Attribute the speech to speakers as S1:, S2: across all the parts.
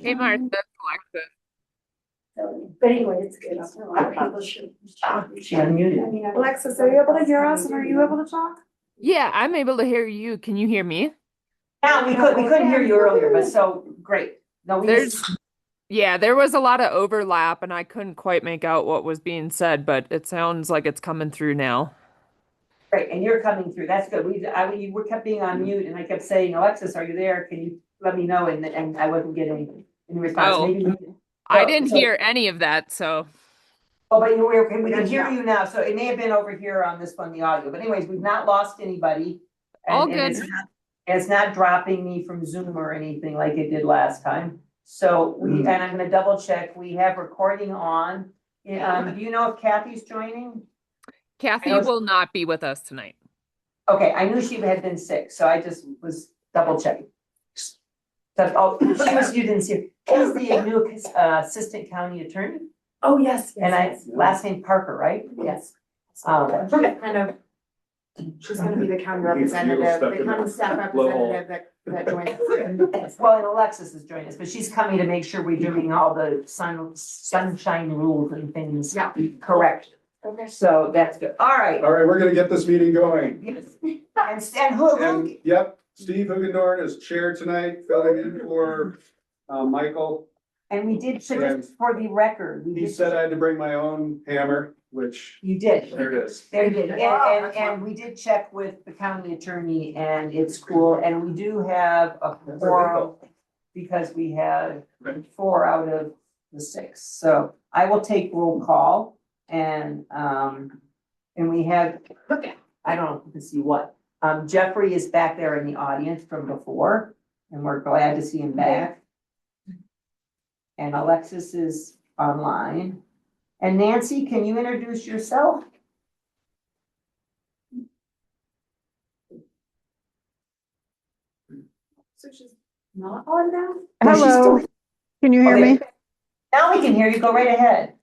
S1: Hey, Martha, Alexa.
S2: But anyway, it's good. A lot of people should.
S3: She unmuted.
S2: I mean,
S4: Alexis, are you able to hear us and are you able to talk?
S1: Yeah, I'm able to hear you. Can you hear me?
S3: Yeah, we couldn't hear you earlier, but so great. No,
S1: There was a lot of overlap and I couldn't quite make out what was being said, but it sounds like it's coming through now.
S3: great, and you're coming through. That's good. You were kept being on mute, and I kept saying, Alexis, are you there? Can you let me know? And I wasn't getting any response.
S1: Oh,
S3: Maybe.
S1: I didn't hear any of that, so.
S3: Oh, but we can hear you now, so it may have been over here on this one, the audio. But anyways, we've not lost anybody.
S1: All
S3: And
S1: good.
S3: it's not dropping me from Zoom or anything like it did last time. So and I'm gonna double check. We have recording on. Do you know if Kathy's joining?
S1: Kathy will not be with us tonight.
S3: Okay, I knew she had been sick, so I just was double checking. So, you didn't see her. She's the new assistant county attorney.
S2: Oh, yes.
S3: Last name Parker, right?
S2: Yes.
S3: Um,
S2: Kind of, she's gonna be the county representative, the county staff representative that joins.
S3: Well, and Alexis is joining us, but she's coming to make sure we're doing all the sunshine rules and things.
S2: Yeah.
S3: Correct.
S2: Okay.
S3: So that's good. All right.
S5: All right, we're gonna get this meeting going.
S3: And who?
S5: And, yep, Steve Hugendorn is chair tonight, filling in for, Michael.
S3: And we did, so just for the record.
S5: He said I had to bring my own hammer, which,
S3: You did.
S5: there it is.
S3: There you did, and we did check with the county attorney and it's cool, and we do have a quorum because we had 4 out of the 6, so I will take roll call and we have, I don't know if you can see what, Jeffrey is back there in the audience from before, and we're glad to see him back. And Alexis is online. And Nancy, can you introduce yourself?
S2: So she's not on now?
S6: Hello, can you hear me?
S3: Now we can hear you. Go right ahead.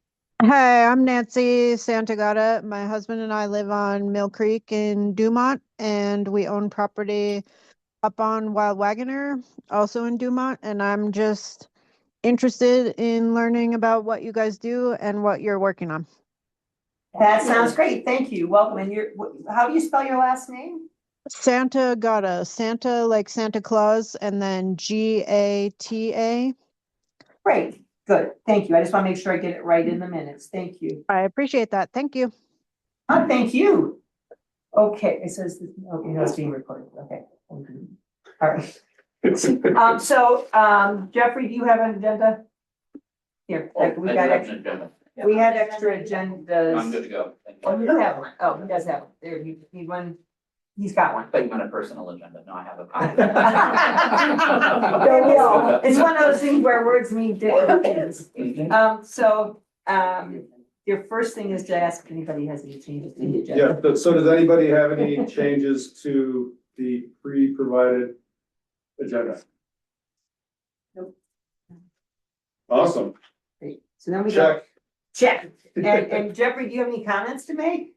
S6: Hi, I'm Nancy Santagata. My husband and I live on Mill Creek in Dumont, and we own property up on Wild Wagoner, also in Dumont, and I'm just interested in learning about what you guys do and what you're working on.
S3: That sounds great. Thank you. Welcome. And how do you spell your last name?
S6: Santagata, Santa like Santa Claus, and then Gata.
S3: Great. Good. Thank you. I just want to make sure I get it right in the minutes. Thank you.
S6: I appreciate that. Thank you.
S3: Thank you. Okay, it says, okay, no, it's being recorded. Okay. All right. Jeffrey, do you have an agenda? Here, we got extra. We had extra agendas.
S7: I'm good to go. Thank you.
S3: Oh, you do have one. Oh, he does have one. There, you need one. He's got one.
S7: But you meant a personal agenda. No, I have a
S3: There we go. It's one of those things where words mean different things. Your first thing is to ask if anybody has any changes to the agenda.
S5: Yeah, so does anybody have any changes to the pre-provided agenda?
S3: Nope.
S5: Awesome,
S3: Great. So then we go.
S5: check.
S3: Check. And Jeffrey, do you have any comments to make?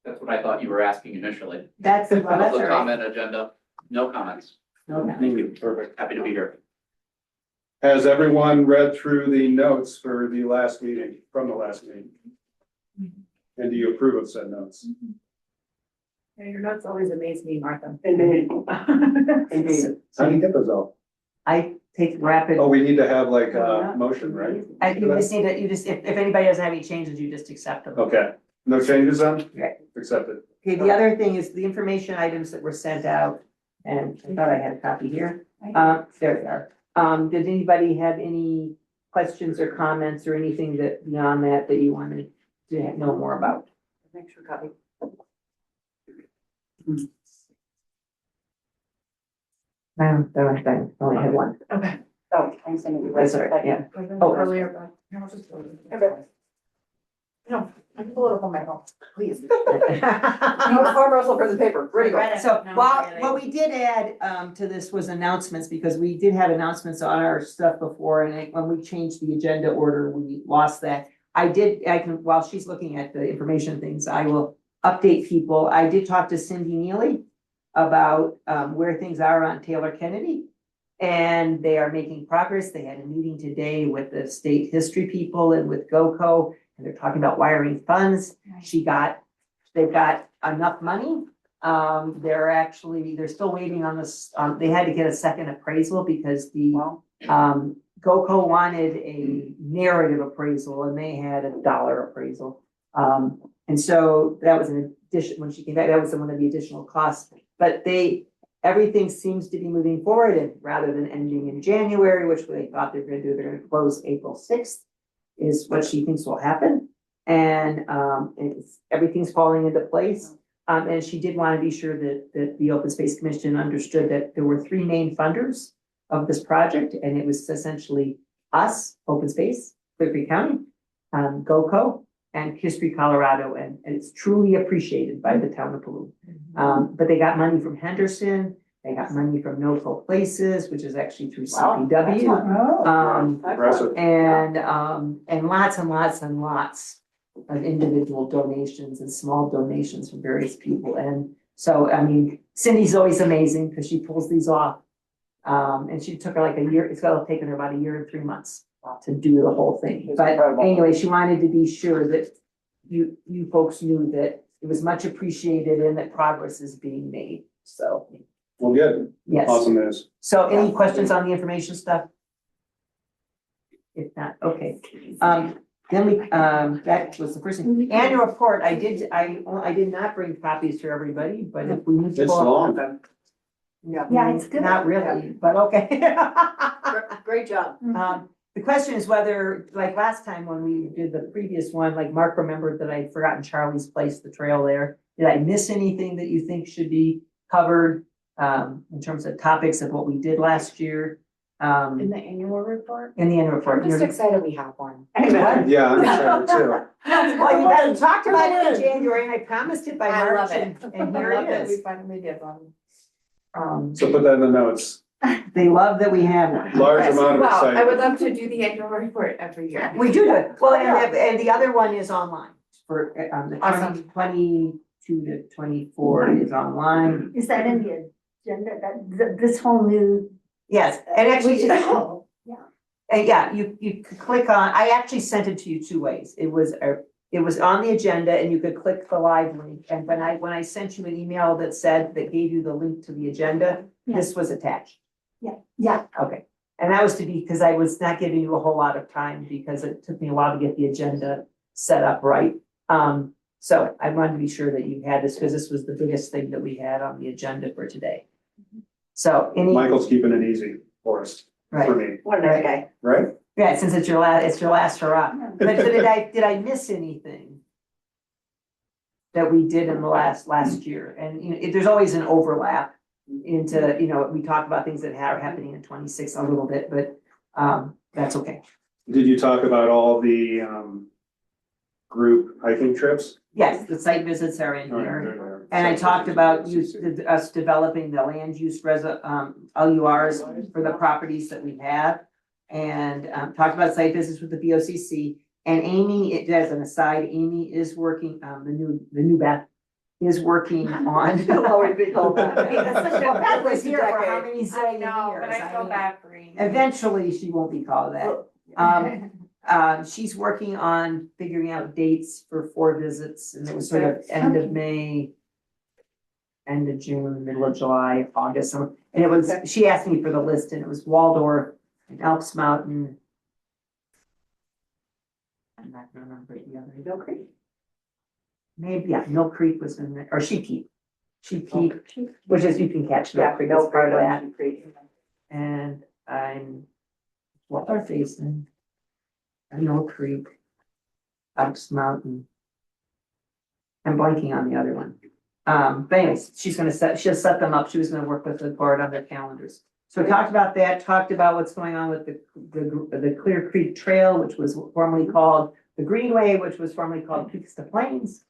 S7: That's what I thought you were asking initially.
S3: That's all
S7: Public
S3: right.
S7: comment agenda, no comments.
S3: No, no.
S5: Thank you, perfect.
S7: Happy to be here.
S5: Has everyone read through the notes for the last meeting, from the last meeting? And do you approve of said notes?
S2: Yeah, your notes always amaze me, Martha.
S3: Indeed.
S5: How do you get those out?
S3: I take rapid.
S5: Oh, we need to have like a motion, right?
S3: You just need to, if anybody doesn't have any changes, you just accept them.
S5: Okay, no changes then?
S3: Right.
S5: Accepted.
S3: Okay, the other thing is the information items that were sent out, and I thought I had a copy here. There they are. Did anybody have any questions or comments or anything that beyond that you wanted to know more about?
S2: Thanks for copy.
S3: No, I only had one.
S2: Okay. Oh, I'm sending you.
S3: That's all right, yeah.
S2: Oh, earlier, but. Okay. No, I can pull it up on my phone, please. Arm wrestle for the paper, ready to go.
S3: So, what we did add, to this was announcements, because we did have announcements on our stuff before, and when we changed the agenda order, we lost that. I can, while she's looking at the information things, I will update people. I did talk to Cindy Neely about, where things are on Taylor Kennedy. And they are making progress. They had a meeting today with the state history people and with GOCO, and they're talking about wiring funds. They've got enough money. They're still waiting on this, they had to get a second appraisal because the, GOCO wanted a narrative appraisal and they had $1 appraisal. And so that was an addition, when she came back, that was one of the additional costs, but everything seems to be moving forward, and rather than ending in January, which they thought they were gonna do, they're gonna close April 6th, is what she thinks will happen. And everything's falling into place. And she did want to be sure that the Open Space Commission understood that there were 3 main funders of this project, and it was essentially us, Open Space, Clear Creek County, GOCO, and History Colorado, and it's truly appreciated by the town of Peru. But they got money from Henderson, they got money from No Fault Places, which is actually through CPW.
S5: Impressive.
S3: And lots and lots and lots of individual donations and small donations from various people. And so, I mean, Cindy's always amazing because she pulls these off. And she took her like a year, it's gonna have taken her about a year and 3 months to do the whole thing. But anyway, she wanted to be sure that you folks knew that it was much appreciated and that progress is being made. So,
S5: Well, good.
S3: yes.
S5: Awesome news.
S3: So any questions on the information stuff? If not, okay. Then that was the first thing. Annual report, I did not bring copies for everybody, but if we need to.
S5: It's
S3: pull up
S5: long.
S3: them.
S4: Yeah, it's good.
S3: Not really, but okay.
S2: Great job.
S3: The question is whether, like last time when we did the previous one, like Mark remembered that I'd forgotten Charlie's Place, the trail there. Did I miss anything that you think should be covered, in terms of topics of what we did last year?
S4: In the annual report?
S3: In the annual report.
S2: I'm just excited we have one.
S3: Amen.
S5: Yeah, I'm excited too.
S3: Well, you guys talked about it in January and I promised it by
S2: I
S3: March
S2: love it.
S3: and here it
S2: We
S3: is.
S2: finally did one.
S5: So put that in the notes.
S3: They love that we have one.
S5: Large amount of
S2: Wow, I would
S5: excitement.
S2: love to do the annual report every year.
S3: We do it. Well, and the other one is online for, the
S2: Awesome.
S3: 22 to 24 is online.
S4: Is that in the agenda, this whole new?
S3: Yes, and actually,
S4: Which is cool.
S3: yeah, you could click on, I actually sent it to you 2 ways. It was on the agenda and you could click the live link. And when I sent you an email that gave you the link to the agenda, this was attached.
S4: Yeah.
S3: Okay, and that was because I was not giving you a whole lot of time because it took me a while to get the agenda set up right. So I wanted to be sure that you had this because this was the biggest thing that we had on the agenda for today. So
S5: Michael's keeping it easy for us, for
S3: right,
S5: me,
S2: What a nice guy.
S5: right?
S3: yeah, since it's your last hurrah. But so did I miss anything that we did in the last year? And, you know, there's always an overlap into, you know, we talk about things that are happening in 26 a little bit, but that's okay.
S5: Did you talk about all the group hiking trips?
S3: Yes, the site visits are in
S5: All right,
S3: here.
S5: they're there.
S3: And I talked about us developing the land use LURs for the properties that we have. And talked about site visits with the BOCC. And Amy, as an aside, Amy is working, the new Beth is working on.
S2: Lower vehicle.
S3: Well, Beth was here for how many
S2: I
S3: zillion
S2: know,
S3: years?
S2: but I feel
S3: mean,
S2: bad for Amy.
S3: Eventually, she won't be called that. She's working on figuring out dates for 4 visits, and it was sort of end of May, end of June, middle of July, August, and it was, she asked me for the list, and it was Waldorf and Elks Mountain. I'm not gonna remember the other.
S2: Mill Creek.
S3: Maybe, yeah, Mill Creek was in there, or Sheep Heap. Sheep Heap, which is, you can catch Mill Creek, that's part of that. And I'm, what are facing? Mill Creek, Elks Mountain. I'm blanking on the other one. But anyways, she'll set them up. She was gonna work with the board on their calendars. So we talked about that, talked about what's going on with the Clear Creek Trail, which was formerly called the Greenway, which was formerly called Peaks to Plains.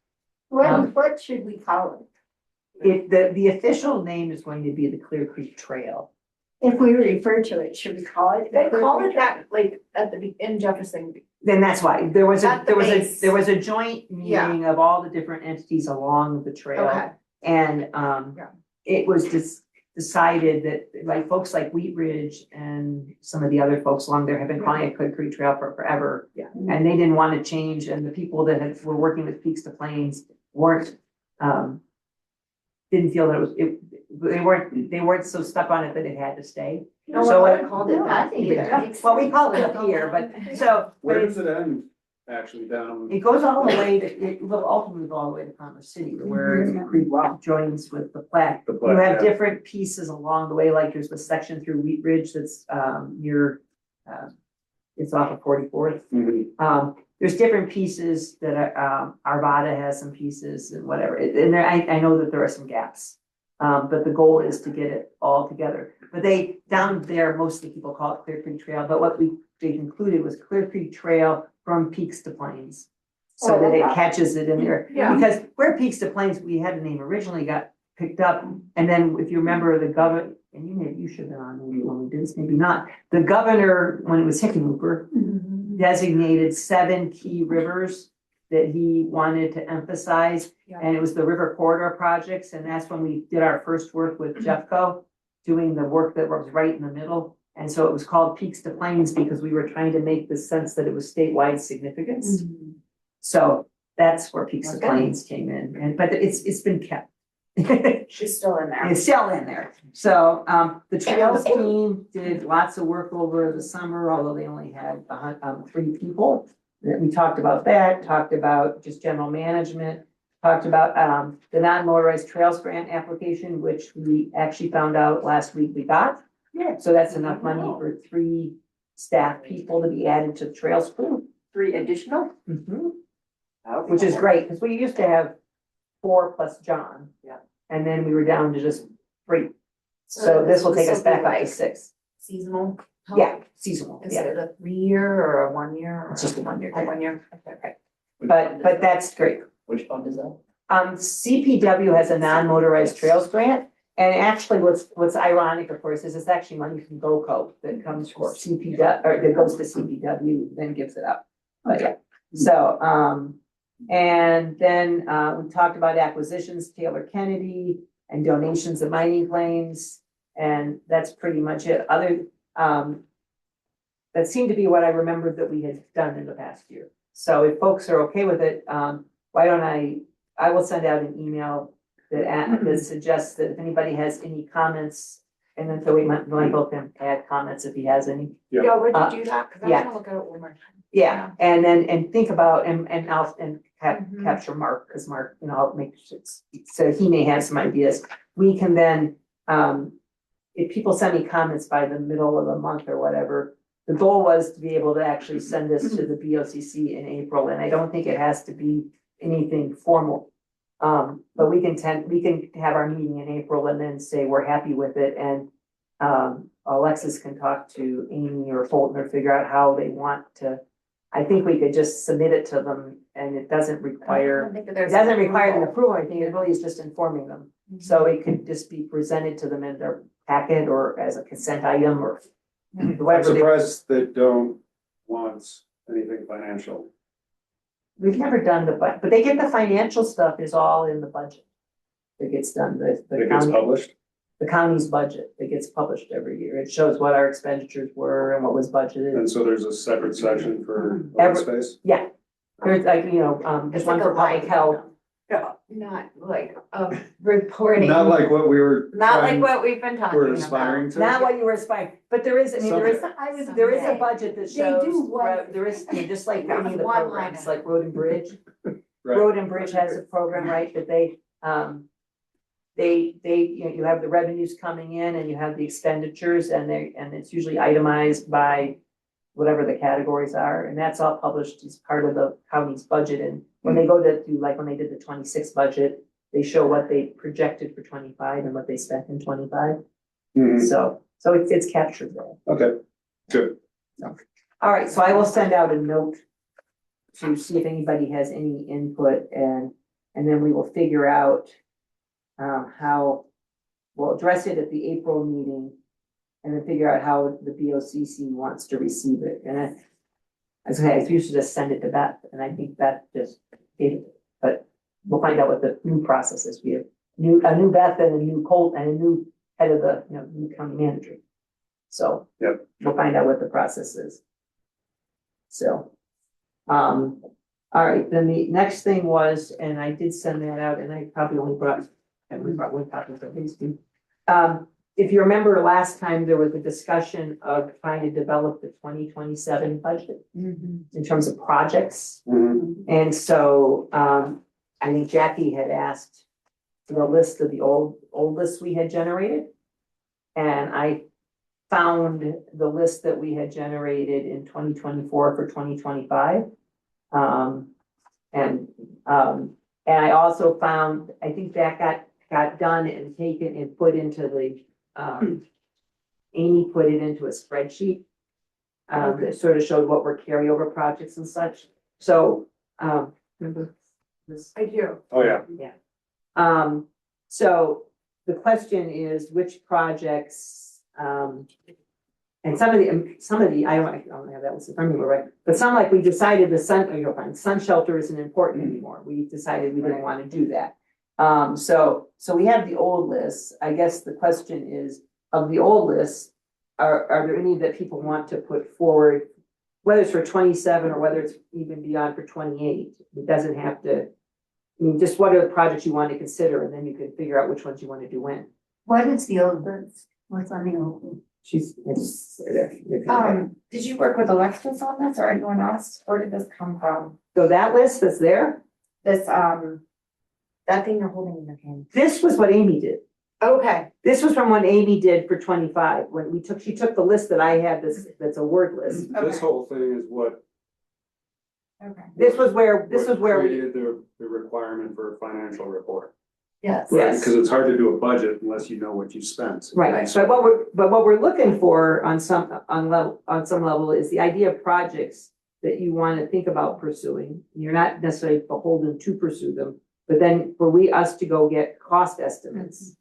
S4: What should we call
S3: The official name is going to be the Clear Creek Trail.
S4: it? If we refer to it, should we call it?
S2: They call it that, like, in Jefferson.
S3: Then that's why, there was
S2: At the base.
S3: a joint meeting of all the different entities along the trail.
S2: Okay.
S3: And
S2: Yeah.
S3: it was just, decided that, like, folks like Wheat Ridge and some of the other folks along there have been calling it Clear Creek Trail for forever.
S2: Yeah.
S3: And they didn't want to change, and the people that were working with Peaks to Plains weren't, didn't feel that they weren't so stuck on it that it had to stay.
S2: No,
S3: So
S2: I
S3: what-
S2: called it that either.
S3: Well, we called it up here, but so, but
S5: Where
S3: it's,
S5: does it end, actually, down?
S3: it goes all the way to, it will ultimately go all the way to Commerce City, to where the creek joins with the Platte.
S5: The
S3: You
S5: Platte,
S3: have
S5: yeah.
S3: different pieces along the way, like there's the section through Wheat Ridge that's, near, it's off of 44th.
S5: Mhm.
S3: There's different pieces that are, Arvada has some pieces and whatever, and there, I know that there are some gaps. But the goal is to get it all together. But they, down there, most of the people call it Clear Creek Trail, but what they included was Clear Creek Trail from Peaks to Plains. So
S2: Oh,
S3: that it
S2: okay.
S3: catches it in there.
S2: Yeah.
S3: Because where Peaks to Plains, we had the name originally got picked up, and then if you remember the governor, and you should have been on, maybe when we did this, maybe not. The governor, when it was Hickenlooper, designated 7 key rivers that he wanted to emphasize.
S2: Yeah.
S3: And it was the river corridor projects, and that's when we did our first work with Jeffco, doing the work that was right in the middle. And so it was called Peaks to Plains because we were trying to make the sense that it was statewide significance. So that's where Peaks to
S2: Okay.
S3: Plains came in, and, but it's been kept.
S2: She's still in there.
S3: It's still in there. So, the trails team did lots of work over the summer, although they only had 3 people. We talked about that, talked about just general management, talked about, the non-motorized trails grant application, which we actually found out last week we got.
S2: Yeah.
S3: So that's enough money for 3 staff people to be added to the trails crew.
S2: 3 additional?
S3: Mhm. Which is great, because we used to have 4 plus John.
S2: Yeah.
S3: And then we were down to just 3. So this will take us back up to 6.
S2: Seasonal? help?
S3: Yeah, seasonal,
S2: Is
S3: yeah.
S2: it a 3-year or a 1-year?
S3: It's just a 1-year.
S2: A 1-year, okay.
S3: But that's great.
S7: Which fund is that?
S3: CPW has a non-motorized trails grant. And actually, what's ironic, of course, is it's actually money from GoCo that comes for CPW, or that goes to CPW, then gives it up. But yeah, so, and then, we talked about acquisitions, Taylor Kennedy, and donations of mining claims. And that's pretty much it. That seemed to be what I remembered that we had done in the past year. So if folks are okay with it, why don't I will send out an email that suggests that if anybody has any comments, and then so Michael can add comments if he has any.
S5: Yeah.
S2: Yeah, would you do that? Cause I
S3: yeah.
S2: wanna look at it one more time.
S3: Yeah, and then, and think about, and I'll,
S2: Mhm.
S3: capture Mark, because Mark, I'll make sure, so he may have some ideas. We can then, if people send me comments by the middle of the month or whatever, the goal was to be able to actually send this to the BOCC in April, and I don't think it has to be anything formal. But we can have our meeting in April and then say we're happy with it, and Alexis can talk to Amy or Fulton or figure out how they want to. I think we could just submit it to them, and it doesn't require, it doesn't require an approval, I think it really is just informing them. So it could just be presented to them in their packet or as a consent item or
S5: I'm
S3: whatever.
S5: surprised they don't want anything financial.
S3: We've never done but they get the financial stuff is all in the budget. That gets done,
S5: It gets published.
S3: the county's budget, that gets published every year. It shows what our expenditures were and what was budgeted.
S5: And so there's a separate section for open
S3: Every-
S5: space.
S3: Yeah, there's like, there's
S2: It's
S3: one
S2: like
S3: for
S2: a
S3: public
S2: line
S3: health.
S2: item. Not like, reporting.
S5: Not like what we were
S2: Not like
S5: trying,
S2: what we've been talking
S5: we're
S2: about.
S5: aspiring to.
S3: Not what you were aspiring, but there is, there is a budget that
S4: They
S3: shows,
S4: do what-
S3: there is, just like
S2: One
S3: any of the
S2: line
S3: programs,
S2: item.
S3: like Road and Bridge.
S5: Right.
S3: Road and Bridge has a program, right, that they, you have the revenues coming in and you have the expenditures and it's usually itemized by whatever the categories are, and that's all published as part of the county's budget. And when they go to do, like when they did the 26 budget, they show what they projected for 25 and what they spent in 25.
S5: Mhm.
S3: So it's captured there.
S5: Okay, good.
S3: All right, so I will send out a note to see if anybody has any input, and then we will figure out how we'll address it at the April meeting, and then figure out how the BOCC wants to receive it. And I used to just send it to Beth, and I think Beth just gave it, but we'll find out what the new process is. We have a new Beth and a new Colt and a new head of the, new county manager. So.
S5: Yep.
S3: We'll find out what the process is. So, all right, then the next thing was, and I did send that out, and I probably only brought, and we brought one copy for Hasty. If you remember last time, there was a discussion of trying to develop the 2027 budget in terms of projects.
S5: Mhm.
S3: And so, I think Jackie had asked for the list of the old lists we had generated. And I found the list that we had generated in 2024 for 2025. And I also found, I think that got done and taken and put into the, Amy put it into a spreadsheet. That sort of showed what were carryover projects and such. So, remember this?
S2: I do.
S5: Oh, yeah.
S3: So the question is which projects, and some of the, I don't have that list in front of me, right? But some, like we decided the sun shelter isn't important anymore. We decided we didn't want to do that. So we have the old lists. I guess the question is, of the old lists, are there any that people want to put forward? Whether it's for 27 or whether it's even beyond for 28, it doesn't have to. I mean, just what are the projects you want to consider, and then you can figure out which ones you want to do when.
S4: What is the old list? What's on the old one?
S3: It's there.
S2: Did you work with Alexis on this or anyone else? Where did this come from?
S3: So that list that's there,
S2: This, that thing you're holding in your hand.
S3: this was what Amy did.
S2: Okay.
S3: This was from what Amy did for 25, when she took the list that I had, that's a word list.
S5: This whole thing is what
S2: Okay.
S3: This was where we,
S5: created the requirement for a financial report.
S2: Yes.
S3: Yes.
S5: Because it's hard to do a budget unless you know what you spent.
S3: right, but what we're looking for on some level is the idea of projects that you want to think about pursuing. You're not necessarily beholden to pursue them, but then for us to go get cost estimates.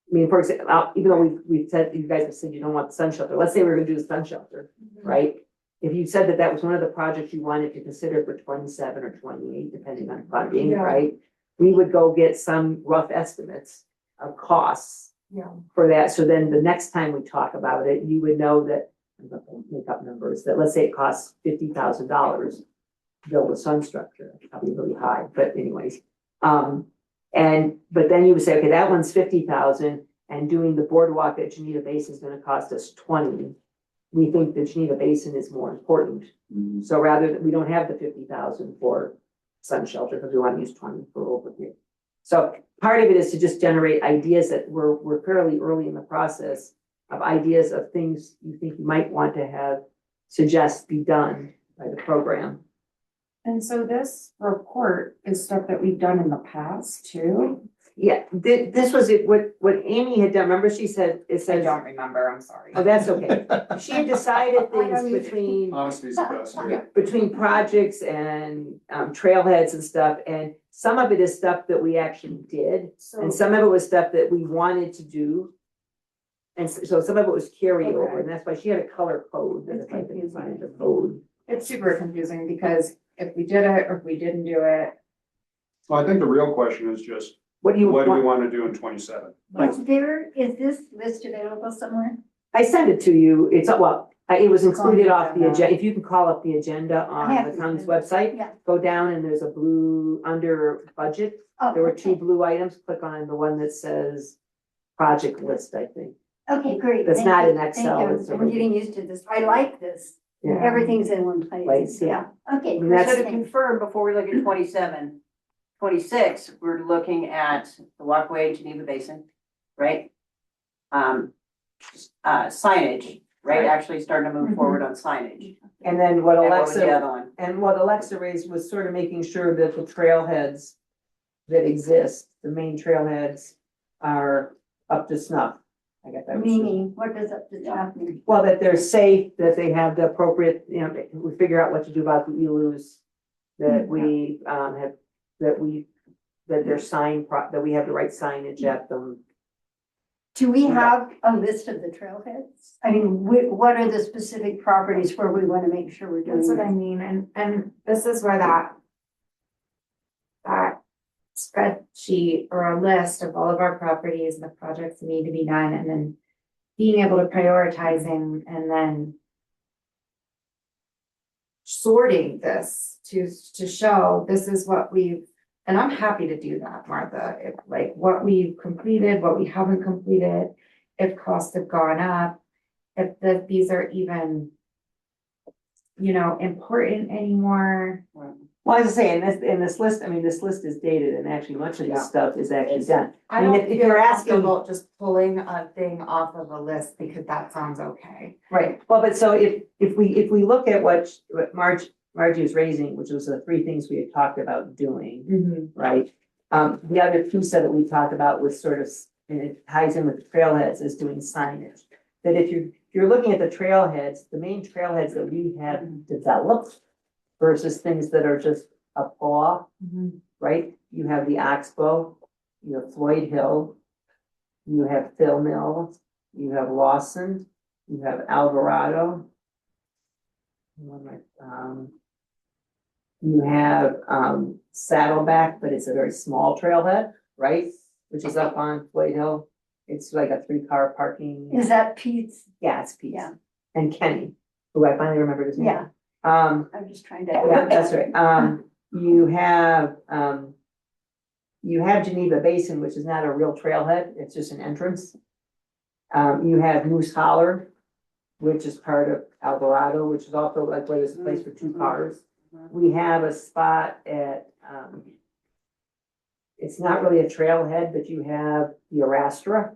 S3: I mean, for example, even though we've said, you guys have said you don't want the sun shelter, let's say we're gonna do the sun shelter, right? If you said that was one of the projects you wanted to consider for 27 or 28, depending on funding,
S2: Yeah.
S3: right? We would go get some rough estimates of costs
S2: Yeah.
S3: for that, so then the next time we talk about it, you would know that, I'm not gonna make up numbers, that let's say it costs $50,000 to build a sun structure, probably really high, but anyways. But then you would say, okay, that one's 50,000, and doing the boardwalk at Geneva Basin is gonna cost us 20. We think that Geneva Basin is more important, so rather than, we don't have the 50,000 for sun shelter, because we want to use 20 for over here. So part of it is to just generate ideas that we're fairly early in the process of ideas of things you think you might want to suggest be done by the program.
S2: And so this report is stuff that we've done in the past too?
S3: Yeah, this was it, what Amy had done, remember she said, it
S2: I
S3: says,
S2: don't remember, I'm sorry.
S3: oh, that's okay. She had decided things between
S5: Honesty's the best. Yeah.
S3: between projects and trailheads and stuff, and some of it is stuff that we actually did, and some of it was stuff that we wanted to do. And so some of it was carryover, and that's why she had a color code, that if I can find the code.
S2: It's super confusing because if we did it or if we didn't do it.
S5: Well, I think the real question is just,
S3: What do you
S5: what do we
S3: want?
S5: want to do in 27?
S4: Is this list available somewhere?
S3: I sent it to you, it was included
S2: the
S3: off the
S2: agenda.
S3: agenda, if you can call up the agenda
S4: I
S3: on
S4: have
S3: the
S4: the
S3: county's
S4: agenda.
S3: website,
S4: Yeah.
S3: go down and there's a blue, under budget,
S4: Oh,
S3: there were
S4: okay.
S3: 2 blue items, click on the one that says project list, I think.
S4: Okay, great.
S3: That's
S4: Thank
S3: not
S4: you.
S3: in Excel,
S4: Thank you.
S3: it's
S4: I'm
S3: already-
S4: getting used to this. I like this.
S3: Yeah.
S4: Everything's in one place.
S3: Place, yeah.
S4: Okay.
S3: And that's-
S8: So to confirm, before we look at 27, 26, we're looking at the walkway Geneva Basin, right? Signage, right?
S3: Right.
S8: Actually starting to move
S4: Mhm.
S8: forward on signage.
S3: And then what
S8: And what was the
S3: Alexa,
S8: other one?
S3: and what Alexa raised was sort of making sure that the trailheads that exist, the main trailheads, are up to snuff. I got that.
S4: Meaning, what does that mean?
S3: Well, that they're safe, that they have the appropriate, we figure out what to do about the ELUs. That we that they're signed, that we have the right signage at them.
S4: Do we have a list of the trailheads? I mean, what are the specific properties where we want to make sure we're doing?
S2: That's what I mean, and this is where that
S9: spreadsheet or a list of all of our properties and the projects that need to be done, and then being able to prioritizing and then sorting this to show this is what we've, and I'm happy to do that, Martha, if like what we've completed, what we haven't completed, if costs have gone up, if these are even, you know, important anymore.
S3: Well, as I say, in this list, I mean, this list is dated and actually much of
S2: Yeah.
S3: this stuff is actually done.
S9: I
S3: mean,
S9: don't
S3: if you're
S9: feel
S3: asking-
S9: comfortable just pulling a thing off of a list because that sounds okay.
S3: Right, well, but so if we look at what Margie was raising, which was the three things we had talked about doing, right? The other piece of it we talked about was sort of, and it ties in with the trailheads, is doing signage. That if you're looking at the trailheads, the main trailheads that we have developed versus things that are just a pull-off, right? You have the Oxbow, you have Floyd Hill, you have Phil Mill, you have Lawson, you have Alvarado. You have Saddleback, but it's a very small trailhead, right? Which is up on Floyd Hill. It's like a 3-car parking.
S4: Is that Pete's?
S3: Yeah, it's Pete's.
S4: Yeah.
S3: And Kenny, who I finally remembered his name.
S4: Yeah.
S3: Um,
S4: I'm just trying to.
S3: yeah, that's right. You have Geneva Basin, which is not a real trailhead, it's just an entrance. You have Moose Holler, which is part of Alvarado, which is also like where there's a place for 2 cars. We have a spot at, it's not really a trailhead, but you have the Arastra,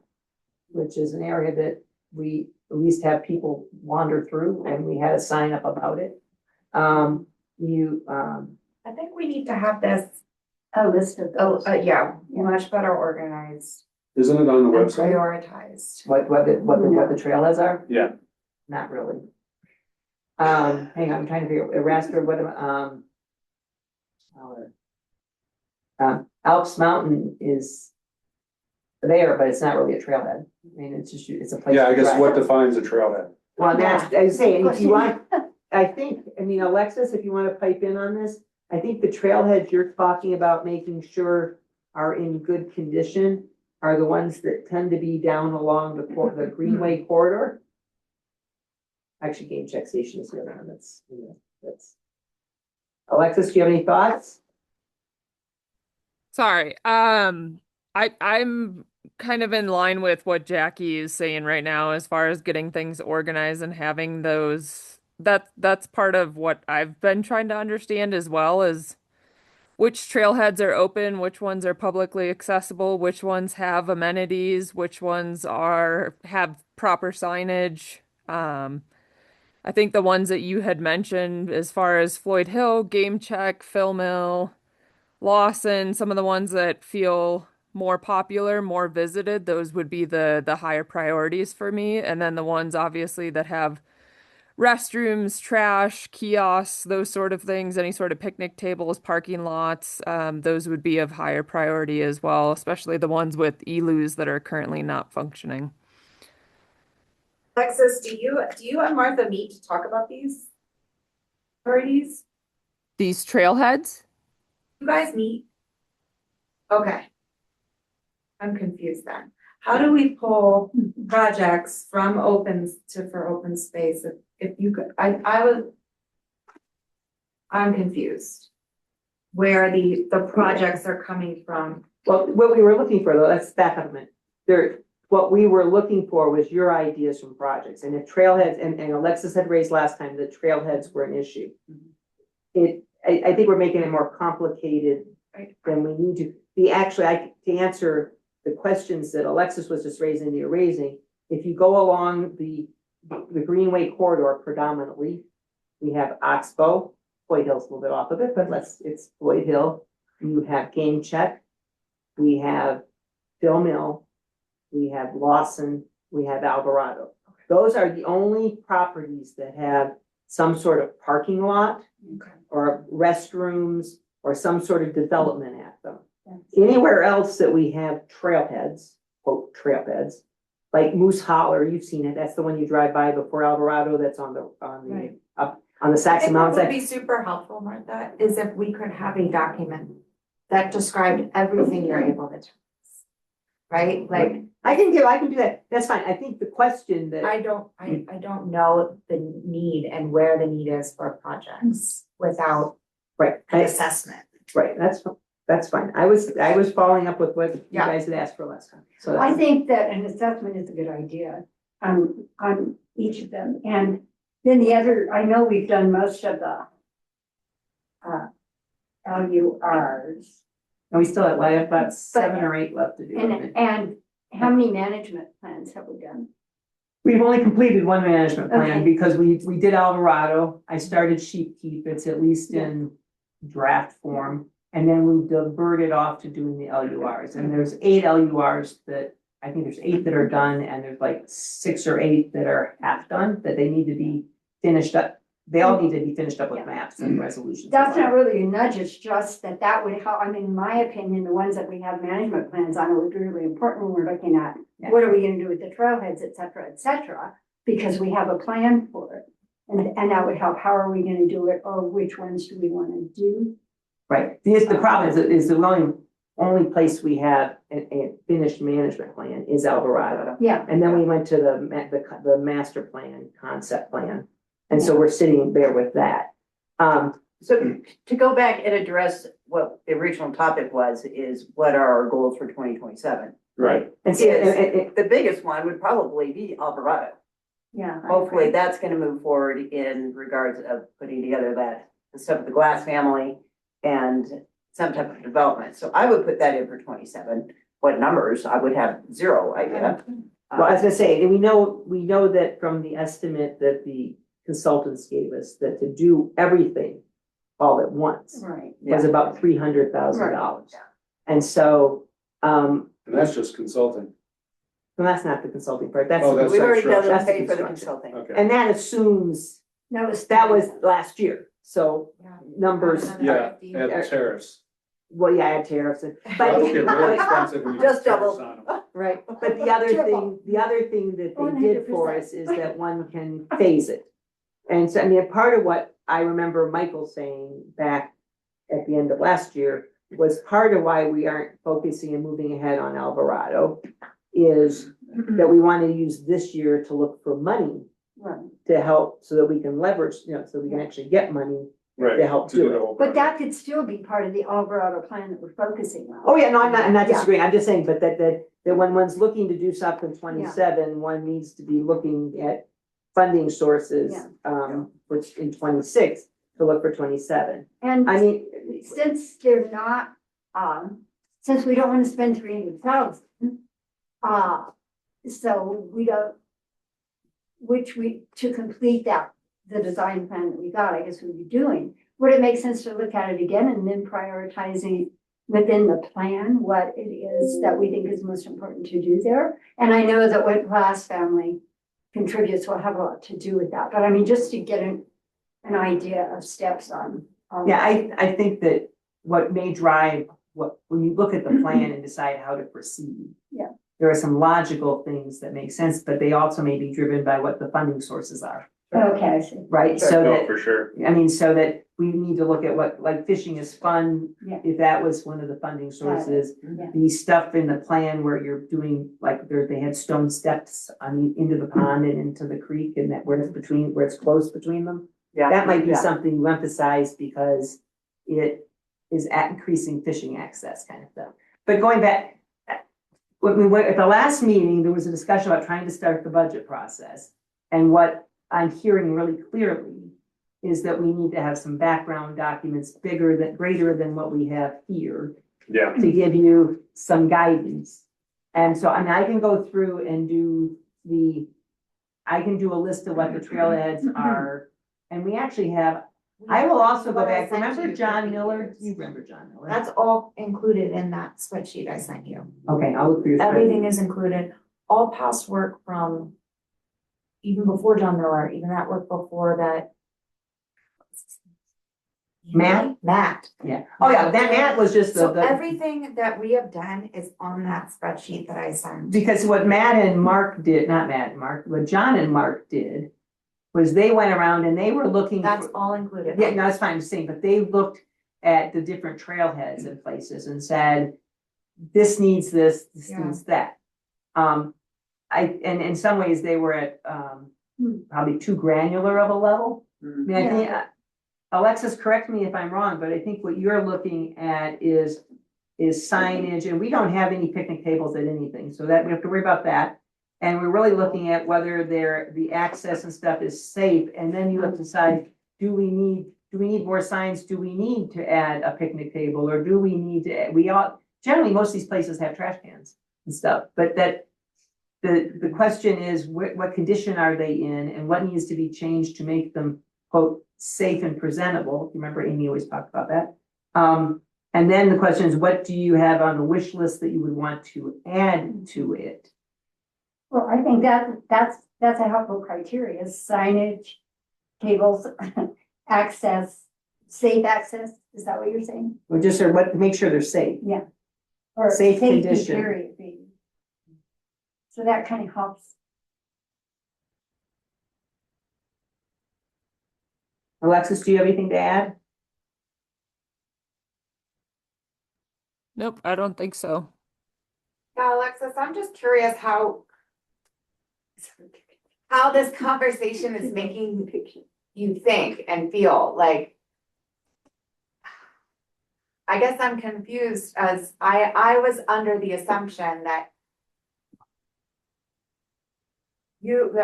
S3: which is an area that we at least have people wander through, and we had a sign up about it.
S9: I think we need to have this,
S4: A list of those.
S9: yeah, much better organized
S5: Isn't it on the
S9: and
S5: website?
S9: prioritized.
S3: what the trailheads are?
S5: Yeah.
S3: Not really. Hang on, I'm trying to figure, Arastra, what am, Alps Mountain is there, but it's not really a trailhead. I mean, it's just, it's a place.
S5: Yeah, I
S3: to
S5: guess
S3: drive.
S5: what defines a trailhead?
S3: Well, that's, I was saying, if you want, I mean, Alexis, if you wanna pipe in on this, I think the trailheads you're talking about making sure are in good condition are the ones that tend to be down along the Greenway corridor. Actually, Game Check Station is the other one that's. Alexis, do you have any thoughts?
S1: Sorry. I'm kind of in line with what Jackie is saying right now as far as getting things organized and having those. That's part of what I've been trying to understand as well, is which trailheads are open, which ones are publicly accessible, which ones have amenities, which ones have proper signage. I think the ones that you had mentioned as far as Floyd Hill, Game Check, Phil Mill, Lawson, some of the ones that feel more popular, more visited, those would be the higher priorities for me. And then the ones obviously that have restrooms, trash, kiosks, those sort of things, any sort of picnic tables, parking lots, those would be of higher priority as well, especially the ones with ELUs that are currently not functioning.
S9: Alexis, do you and Martha meet to talk about these priorities?
S1: These trailheads?
S9: You guys meet? Okay. I'm confused then. How do we pull projects from for open space if you could, I'm confused. Where the projects are coming from.
S3: Well, what we were looking for, though, let's back up a minute. What we were looking for was your ideas from projects, and if trailheads, and Alexis had raised last time that trailheads were an issue. I think we're making it more complicated than we need to. To answer the questions that Alexis was just raising, if you go along the Greenway corridor predominantly, we have Oxbow, Floyd Hill's a little bit off of it, but it's Floyd Hill. You have Game Check, we have Phil Mill, we have Lawson, we have Alvarado. Those are the only properties that have some sort of parking lot or restrooms or some sort of development at them. Anywhere else that we have trailheads, quote, trailheads, like Moose Holler, you've seen it, that's the one you drive by before Alvarado, that's on the Saxon Mountain
S9: What would
S3: side.
S9: be super helpful, Martha, is if we could have a document that described everything you're able to tell us. Right, like,
S3: I can do that, that's fine, I think the question that.
S9: I don't know the need and where the need is for projects without
S3: Right,
S9: an assessment.
S3: right, that's fine, I was following up with what you
S9: Yeah.
S3: guys had asked for last time, so.
S4: I think that an assessment is a good idea on each of them. And then the other, I know we've done most of the LURs.
S3: And we still have, I have about 7 or 8 left to do.
S4: And how many management plans have we done?
S3: We've only completed one management plan
S4: Okay.
S3: because we did Alvarado. I started Sheep Keep. It's at least in draft form. And then we diverted off to doing the LURs. And there's 8 LURs that, I think there's 8 that are done and there's like 6 or 8 that are half done, that they need to be finished up. They all need to be finished up with maps and resolutions.
S4: That's not really a nudge, it's just that would help. I mean, in my opinion, the ones that we have management plans on would be really important when we're looking at
S3: Yeah.
S4: what are we gonna do with the trailheads, et cetera, because we have a plan for it. And that would help. How are we gonna do it, or which ones do we wanna do?
S3: Right. The problem is the only place we have a finished management plan is Alvarado.
S4: Yeah,
S3: And then we went to the master plan, concept plan. And so we're sitting there with that.
S8: So to go back and address what the original topic was, is what are our goals for 2027?
S5: Right.
S3: And see,
S8: The biggest one would probably be Alvarado.
S4: yeah. I
S8: Hopefully
S4: agree.
S8: that's gonna move forward in regards of putting together the stuff with the Glass family and some type of development. So I would put that in for 27. What numbers? I would have 0 idea.
S3: well, I was gonna say, and we know that from the estimate that the consultants gave us, that to do everything all at once
S4: Right.
S3: was about $300,000. And so,
S5: And that's just consulting.
S3: well, that's not the consulting part, that's.
S5: Oh, that's
S8: We've already done the
S3: That's the
S8: pay for the
S3: construction.
S8: consulting.
S5: Okay.
S3: And that assumes, that was last year, so numbers,
S5: Yeah, at tariffs.
S3: well, yeah, I had tariffs.
S5: Those get real expensive when you
S8: Just
S5: put
S8: double.
S5: tariffs on them.
S3: Right, but the other thing that they did for us is that one can phase it. And so, I mean, part of what I remember Michael saying back at the end of last year was part of why we aren't focusing and moving ahead on Alvarado is that we want to use this year to look for money
S4: Right.
S3: to help so that we can leverage, so we can actually get money.
S5: Right.
S3: To help
S5: to
S3: do
S5: the
S3: it.
S5: whole
S4: But that
S5: project.
S4: could still be part of the Alvarado plan that we're focusing on.
S3: Oh, yeah, no, I'm not
S4: Yeah.
S3: disagreeing, I'm just saying, but that when one's looking to do something 27, one needs to be looking at funding sources, which in 26, to look for 27.
S4: And
S3: I mean,
S4: since they're not, since we don't wanna spend 300,000, so we don't, to complete the design plan that we got, I guess we'd be doing, would it make sense to look at it again and then prioritizing within the plan what it is that we think is most important to do there? And I know that what Glass family contributes will have a lot to do with that, but I mean, just to get an idea of steps on.
S3: yeah, I think that what may drive, when you look at the plan and decide how to proceed.
S4: Yeah.
S3: There are some logical things that make sense, but they also may be driven by what the funding sources are,
S4: Okay, I see.
S3: right? So
S5: No,
S3: that,
S5: for sure.
S3: I mean, so that we need to look at what, like fishing is fun,
S4: Yeah.
S3: if that was one of the funding sources.
S4: Yeah.
S3: The stuff in the plan where you're doing, like, they had stone steps into the pond and into the creek and that where it's close between them.
S8: Yeah.
S3: That might be
S8: Yeah.
S3: something you emphasize because it is increasing fishing access kind of stuff. But going back, when we went, at the last meeting, there was a discussion about trying to start the budget process. And what I'm hearing really clearly is that we need to have some background documents greater than what we have here
S5: Yeah.
S3: to give you some guidance. And so, I mean, I can go through and do a list of what the trailheads are. And we actually have, I will also go
S9: What I
S3: back,
S9: sent
S3: remember
S9: you
S3: John
S9: for
S3: Miller?
S9: years.
S3: You remember John Miller?
S9: That's all included in that spreadsheet I sent you.
S3: Okay, I'll look through your.
S9: Everything is included, all past work from even before John Miller, even that work before that.
S3: Matt?
S9: Matt.
S3: Yeah, oh yeah, that was just
S9: So
S3: the,
S9: everything that we have done is on that spreadsheet that I sent.
S3: because what Matt and Mark did, not Matt and Mark, what John and Mark did was they went around and they were looking.
S9: That's
S3: for-
S9: all included.
S3: Yeah, no, it's fine, I'm just saying, but they looked at the different trailheads and places and said, this needs this
S9: Yeah.
S3: needs that. And in some ways they were at, probably too granular of a level. I mean, I think, Alexis, correct me if I'm wrong, but I think what you're looking at is signage, and we don't have any picnic tables at anything, so that we have to worry about that. And we're really looking at whether the access and stuff is safe, and then you have to decide, do we need more signs? Do we need to add a picnic table, or do we need to, generally, most of these places have trash cans and stuff, but the question is, what condition are they in, and what needs to be changed to make them, quote, safe and presentable? Remember, Amy always talked about that. And then the question is, what do you have on the wish list that you would want to add to it?
S4: Well, I think that's a helpful criteria, signage, tables, access, safe access, is that what you're saying?
S3: Or just, or what, make sure they're safe.
S4: Or
S3: Safe
S4: safety
S3: condition.
S4: period, maybe. So that kind of helps.
S3: Alexis, do you have anything to add?
S1: Nope, I don't think so.
S9: Yeah, Alexis, I'm just curious how this conversation is making you think and feel. Like, I guess I'm confused, as I was under the assumption that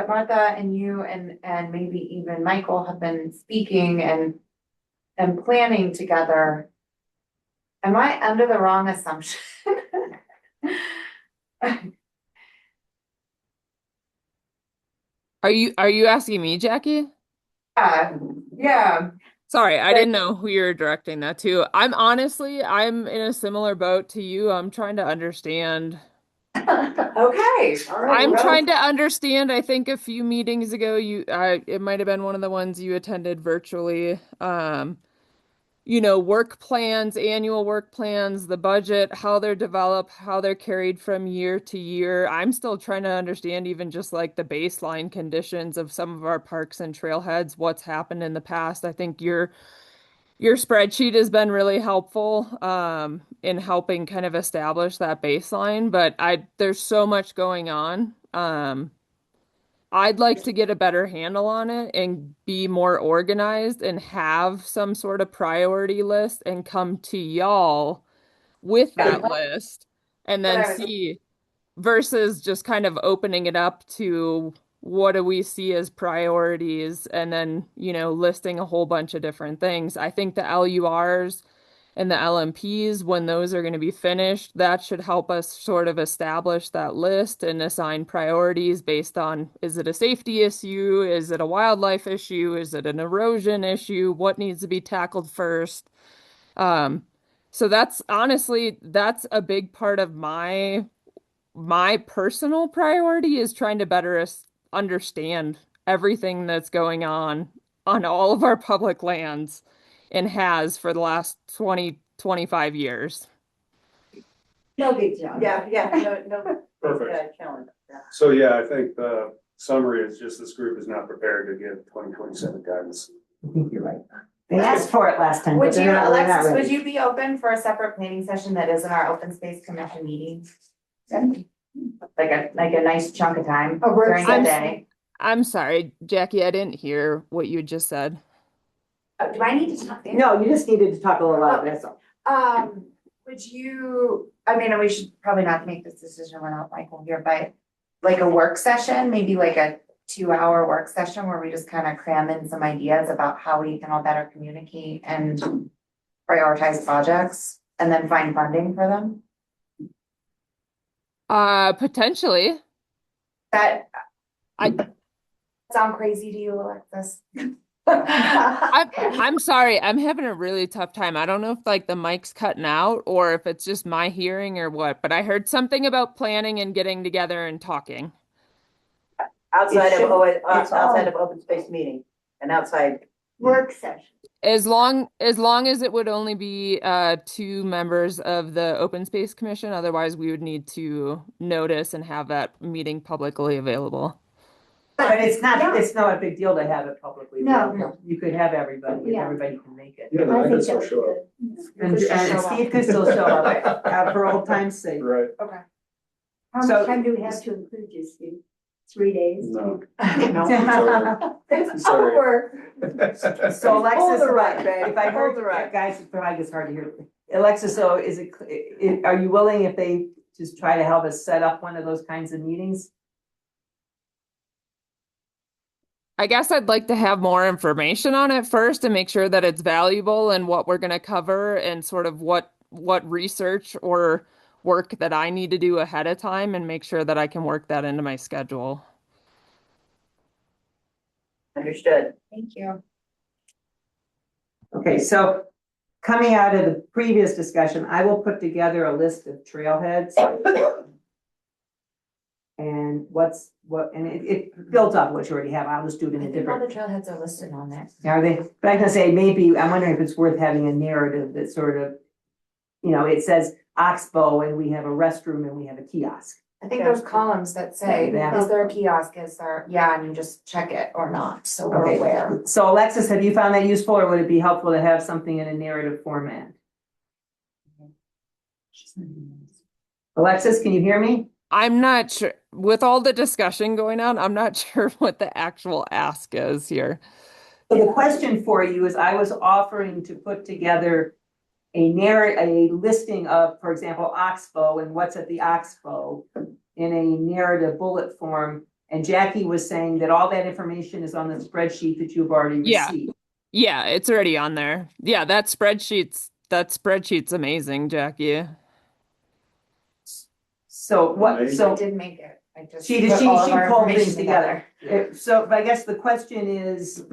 S9: Martha and you and maybe even Michael have been speaking and planning together. Am I under the wrong assumption?
S1: Are you asking me, Jackie?
S9: Yeah.
S1: Sorry, I didn't know who you're directing that to. I'm in a similar boat to you. I'm trying to understand.
S9: Okay, all right.
S1: I'm
S9: well,
S1: trying to understand. I think a few meetings ago, it might have been one of the ones you attended virtually. Work plans, annual work plans, the budget, how they're developed, how they're carried from year to year. I'm still trying to understand even just like the baseline conditions of some of our parks and trailheads, what's happened in the past. I think your spreadsheet has been really helpful in helping kind of establish that baseline, but there's so much going on. I'd like to get a better handle on it and be more organized and have some sort of priority list and come to y'all with that list and then see versus just kind of opening it up to what do we see as priorities and then, listing a whole bunch of different things. I think the LURs and the LMPs, when those are going to be finished, that should help us sort of establish that list and assign priorities based on, is it a safety issue? Is it a wildlife issue? Is it an erosion issue? What needs to be tackled first? So that's a big part of my personal priority is trying to better understand everything that's going on all of our public lands and has for the last 25 years.
S4: No big job.
S8: No.
S5: Perfect.
S8: Challenge. Yeah.
S5: So yeah, I think the summary is just this group is not prepared to give 2027 guidance.
S3: I think you're right. They asked for it last time.
S9: Would
S3: but
S9: you,
S3: they're not
S9: Alexis,
S3: ready.
S9: would you be open for a separate planning session that isn't our open space commission meeting? Like a nice chunk of time
S4: A work
S9: during the
S1: session.
S9: day?
S1: I'm sorry, Jackie, I didn't hear what you just said.
S9: Do I need to talk?
S3: No, you just needed to talk a little louder, that's all.
S9: Would you, I mean, and we should probably not make this decision without Michael here, but like a work session, maybe like a 2-hour work session where we just kind of cram in some ideas about how we can all better communicate and prioritize projects and then find funding for them?
S1: Potentially.
S9: That
S1: I
S9: sound crazy to you, Alexis?
S1: I'm sorry, I'm having a really tough time. I don't know if like the mic's cutting out or if it's just my hearing or what, but I heard something about planning and getting together and talking.
S8: Outside
S3: It should-
S8: of, outside of open space meeting and outside.
S4: Work session.
S1: As long as it would only be 2 members of the Open Space Commission, otherwise we would need to notice and have that meeting publicly available.
S3: But it's not a big deal to have it publicly.
S4: No.
S3: available. You could have everybody, if
S4: Yeah.
S3: everybody can make it.
S5: Yeah,
S4: I
S5: I
S4: think
S5: can still
S4: that's
S5: show up.
S4: good.
S3: And Steve could still show up, for old time's sake.
S5: Right.
S2: Okay.
S4: How
S3: So-
S4: much time do we have to include you, Steve? 3 days?
S5: No.
S2: It's
S5: Sorry.
S2: over.
S3: So
S2: Hold
S3: Alexis,
S2: the ride, babe.
S3: if I heard,
S2: Hold the ride.
S3: guys, it probably gets hard to hear. Alexis, so are you willing if they just try to help us set up one of those kinds of meetings?
S1: I guess I'd like to have more information on it first and make sure that it's valuable and what we're going to cover and sort of what research or work that I need to do ahead of time and make sure that I can work that into my schedule.
S8: Understood.
S9: Thank you.
S3: Okay, so coming out of the previous discussion, I will put together a list of trailheads. And it builds up what you already have. I'll just do it in a
S9: I think all
S3: different.
S9: the trailheads are listed on there.
S3: Are they? But I can say maybe, I'm wondering if it's worth having a narrative that sort of, it says Oxbow and we have a restroom and we have a kiosk.
S9: I think those columns that say,
S3: Yeah.
S9: is there a kiosk, is there, yeah, and you just check it or not, so we're
S3: Okay.
S9: aware.
S3: So Alexis, have you found that useful or would it be helpful to have something in a narrative format? Alexis, can you hear me?
S1: I'm not sure, with all the discussion going on, I'm not sure what the actual ask is here.
S3: So the question for you is, I was offering to put together a listing of, for example, Oxbow and what's at the Oxbow in a narrative bullet form. And Jackie was saying that all that information is on the spreadsheet that you've already
S1: Yeah.
S3: received.
S1: Yeah, it's already on there. Yeah, that spreadsheet's amazing, Jackie.
S3: So what,
S5: Amazing.
S3: so
S9: I did make it, I just.
S3: She
S9: put all of our
S3: pulled
S9: information
S3: things together. So but I guess the question is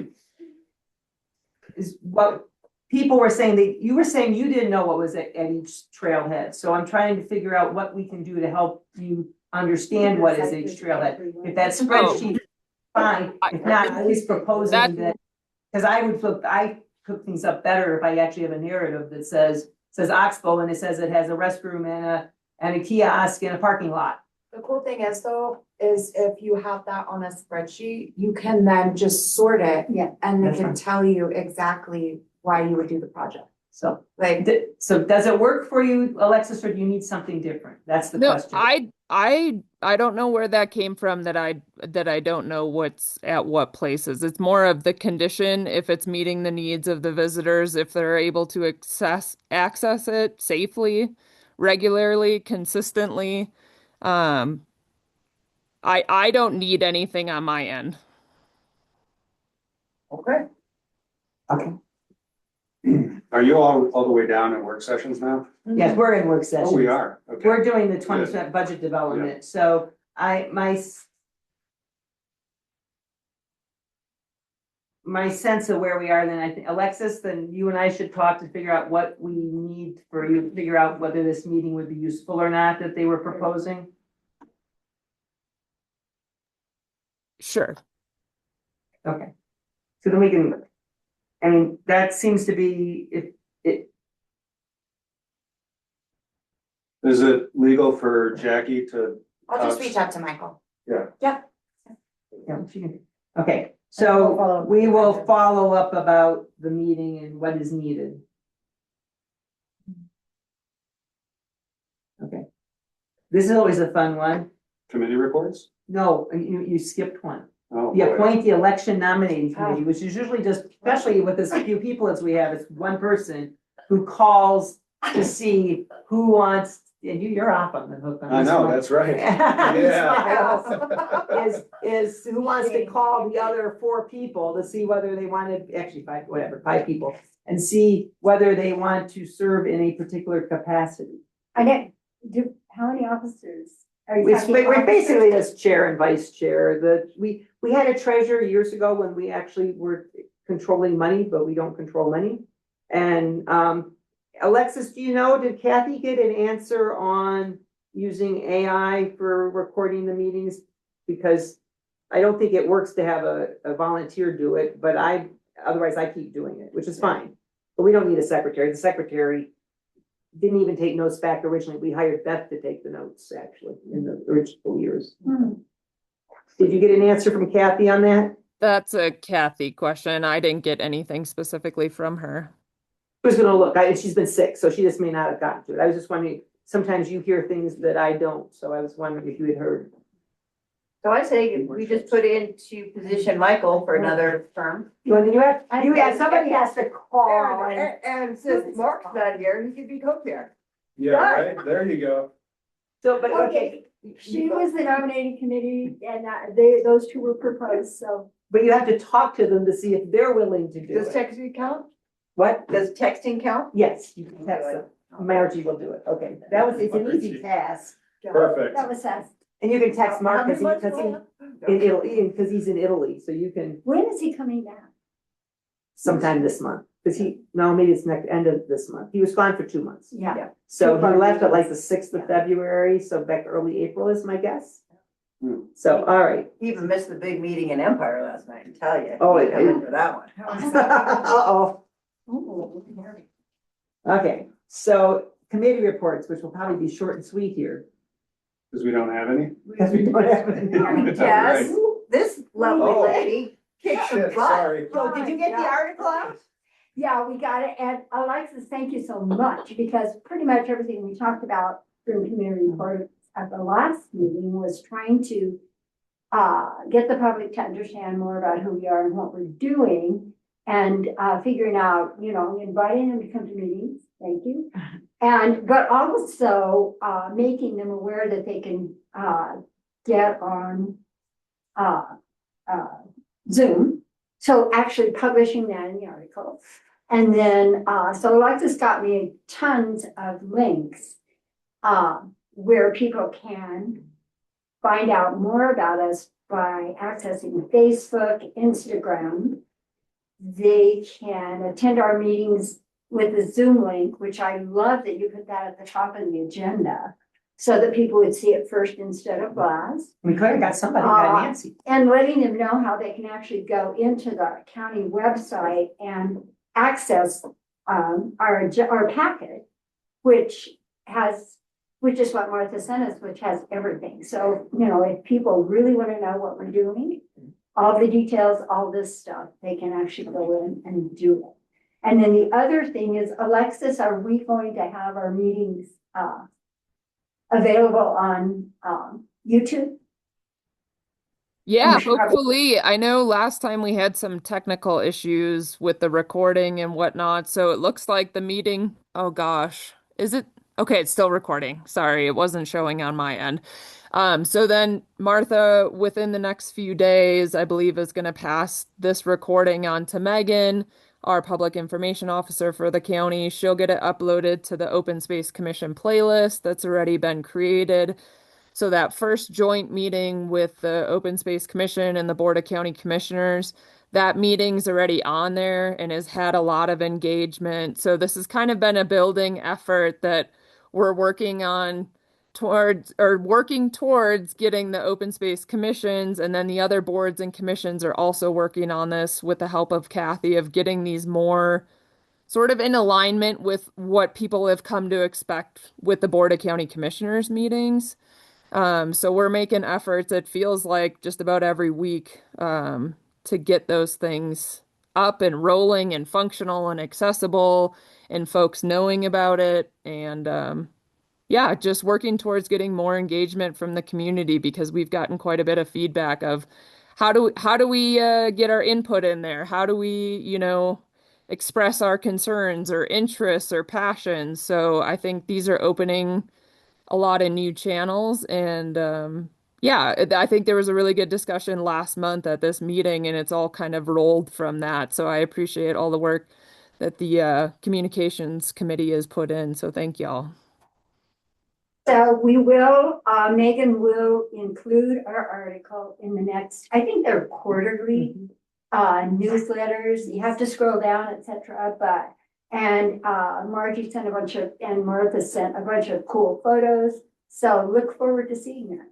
S3: what people were saying, that you were saying you didn't know what was at each trailhead. So I'm trying to figure out what we can do to help you understand what is each trailhead. If that spreadsheet, fine. If not, I was proposing that, because I cook things up better if I actually have a narrative that says Oxbow and it says it has a restroom and a kiosk and a parking lot.
S9: The cool thing is though, is if you have that on a spreadsheet, you can then just sort it.
S4: Yeah.
S9: And it
S3: That's
S9: can
S3: fine.
S9: tell you exactly why you would do the project.
S3: So,
S9: Like,
S3: so does it work for you, Alexis, or do you need something different? That's the
S1: No,
S3: question.
S1: I don't know where that came from that I don't know what's at what places. It's more of the condition, if it's meeting the needs of the visitors, if they're able to access it safely, regularly, consistently. I don't need anything on my end.
S8: Okay.
S3: Okay.
S5: Are you all the way down in work sessions now?
S3: Yes, we're in work sessions.
S5: Oh, we are. Okay.
S3: We're doing the 20% budget development, so my sense of where we are, then I think, Alexis, then you and I should talk to figure out what we need for you to figure out whether this meeting would be useful or not that they were proposing.
S1: Sure.
S3: Okay. So then we can, I mean, that seems to be,
S5: Is it legal for Jackie to?
S9: I'll just reach out to Michael.
S3: yeah, she can, okay,
S9: We'll follow
S3: so
S9: up.
S3: we will follow up about the meeting and what is needed. Okay. This is always a fun one.
S5: Committee reports?
S3: No, you skipped one.
S5: Oh,
S3: You
S5: boy.
S3: appoint the election nominating committee, which is usually just, especially with as few people as we have, it's one person who calls to see who wants, and you're off on the hook on
S5: I
S3: this
S5: know,
S3: one.
S5: that's right.
S3: Is who wants to call the other 4 people to see whether they want to, actually 5 people, and see whether they want to serve in a particular capacity.
S4: I know, how many officers? Are you
S3: We're
S4: talking
S3: basically
S4: officers?
S3: as chair and vice chair. We had a treasurer years ago when we actually were controlling money, but we don't control money. And Alexis, do you know, did Kathy get an answer on using AI for recording the meetings? Because I don't think it works to have a volunteer do it, but otherwise I keep doing it, which is fine. But we don't need a secretary. The secretary didn't even take notes back originally. We hired Beth to take the notes, actually, in the original years.
S4: Hmm.
S3: Did you get an answer from Kathy on that?
S1: That's a Kathy question. I didn't get anything specifically from her.
S3: I was gonna look, she's been sick, so she just may not have gotten to it. I was just wondering, sometimes you hear things that I don't, so I was wondering if you had heard.
S8: So I say we just put into position Michael for another term.
S3: You want to do it?
S4: Somebody has to call
S2: And since Mark's not here, he could be co-chair.
S5: Yeah, right, there you go.
S3: So, but, okay,
S4: Okay, she was the nominating committee and those two were proposed, so.
S3: but you have to talk to them to see if they're willing to do
S2: Does
S3: it.
S2: texting count?
S3: What?
S8: Does texting count?
S3: Yes, you can text them. Margie will do it. Okay, it's an easy task.
S5: Perfect.
S4: That was us.
S3: And you can text Mark
S2: How many months
S3: because
S2: do we have?
S3: in Italy, because he's in Italy, so you can
S4: When is he coming back?
S3: sometime this month. No, maybe it's next end of this month. He was gone for 2 months.
S4: Yeah.
S3: So he left at like the 6th of February, so back early April is my guess. So, all right.
S8: He even missed the big meeting in Empire last night, I tell you.
S3: Oh,
S8: He
S3: it-
S8: come in for that one.
S3: Uh-oh.
S4: Oh,
S3: Okay, so committee reports, which will probably be short and sweet here.
S5: Because we don't have any?
S3: Because we don't have any.
S8: Yes, this lovely
S5: Oh.
S8: lady kicked some
S5: Shit,
S8: butt.
S5: sorry.
S3: So did you get the article out?
S4: Yeah, we got it. And Alexis, thank you so much because pretty much everything we talked about during community report at the last meeting was trying to get the public to understand more about who we are and what we're doing and figuring out, inviting them to come to meetings. Thank you. But also making them aware that they can get on Zoom. So actually publishing that in the article. And then, so Alexis got me tons of links where people can find out more about us by accessing Facebook, Instagram. They can attend our meetings with the Zoom link, which I love that you put that at the top of the agenda so that people would see it first instead of last.
S3: We could have got somebody, got Nancy.
S4: And letting them know how they can actually go into the county website and access our packet, which is what Martha sent us, which has everything. So, if people really want to know what we're doing, all the details, all this stuff, they can actually go in and do it. And then the other thing is, Alexis, are we going to have our meetings available on YouTube?
S1: Yeah,
S4: I'm sure I will.
S1: hopefully. I know last time we had some technical issues with the recording and whatnot, so it looks like the meeting, oh gosh, is it? Okay, it's still recording. Sorry, it wasn't showing on my end. So then Martha, within the next few days, I believe is going to pass this recording on to Megan, our public information officer for the county. She'll get it uploaded to the Open Space Commission playlist that's already been created. So that first joint meeting with the Open Space Commission and the Board of County Commissioners, that meeting's already on there and has had a lot of engagement. So this has kind of been a building effort that we're working towards getting the open space commissions, and then the other boards and commissions are also working on this with the help of Kathy of getting these more sort of in alignment with what people have come to expect with the Board of County Commissioners meetings. So we're making efforts, it feels like just about every week, to get those things up and rolling and functional and accessible and folks knowing about it. And yeah, just working towards getting more engagement from the community because we've gotten quite a bit of feedback of how do we get our input in there? How do we, express our concerns or interests or passions? So I think these are opening a lot of new channels. And yeah, I think there was a really good discussion last month at this meeting, and it's all kind of rolled from that. So I appreciate all the work that the communications committee has put in. So thank y'all.
S4: So we will, Megan will include our article in the next, I think they're quarterly newsletters. You have to scroll down, etc. And Margie sent and Martha sent a bunch of cool photos. So look forward to seeing that.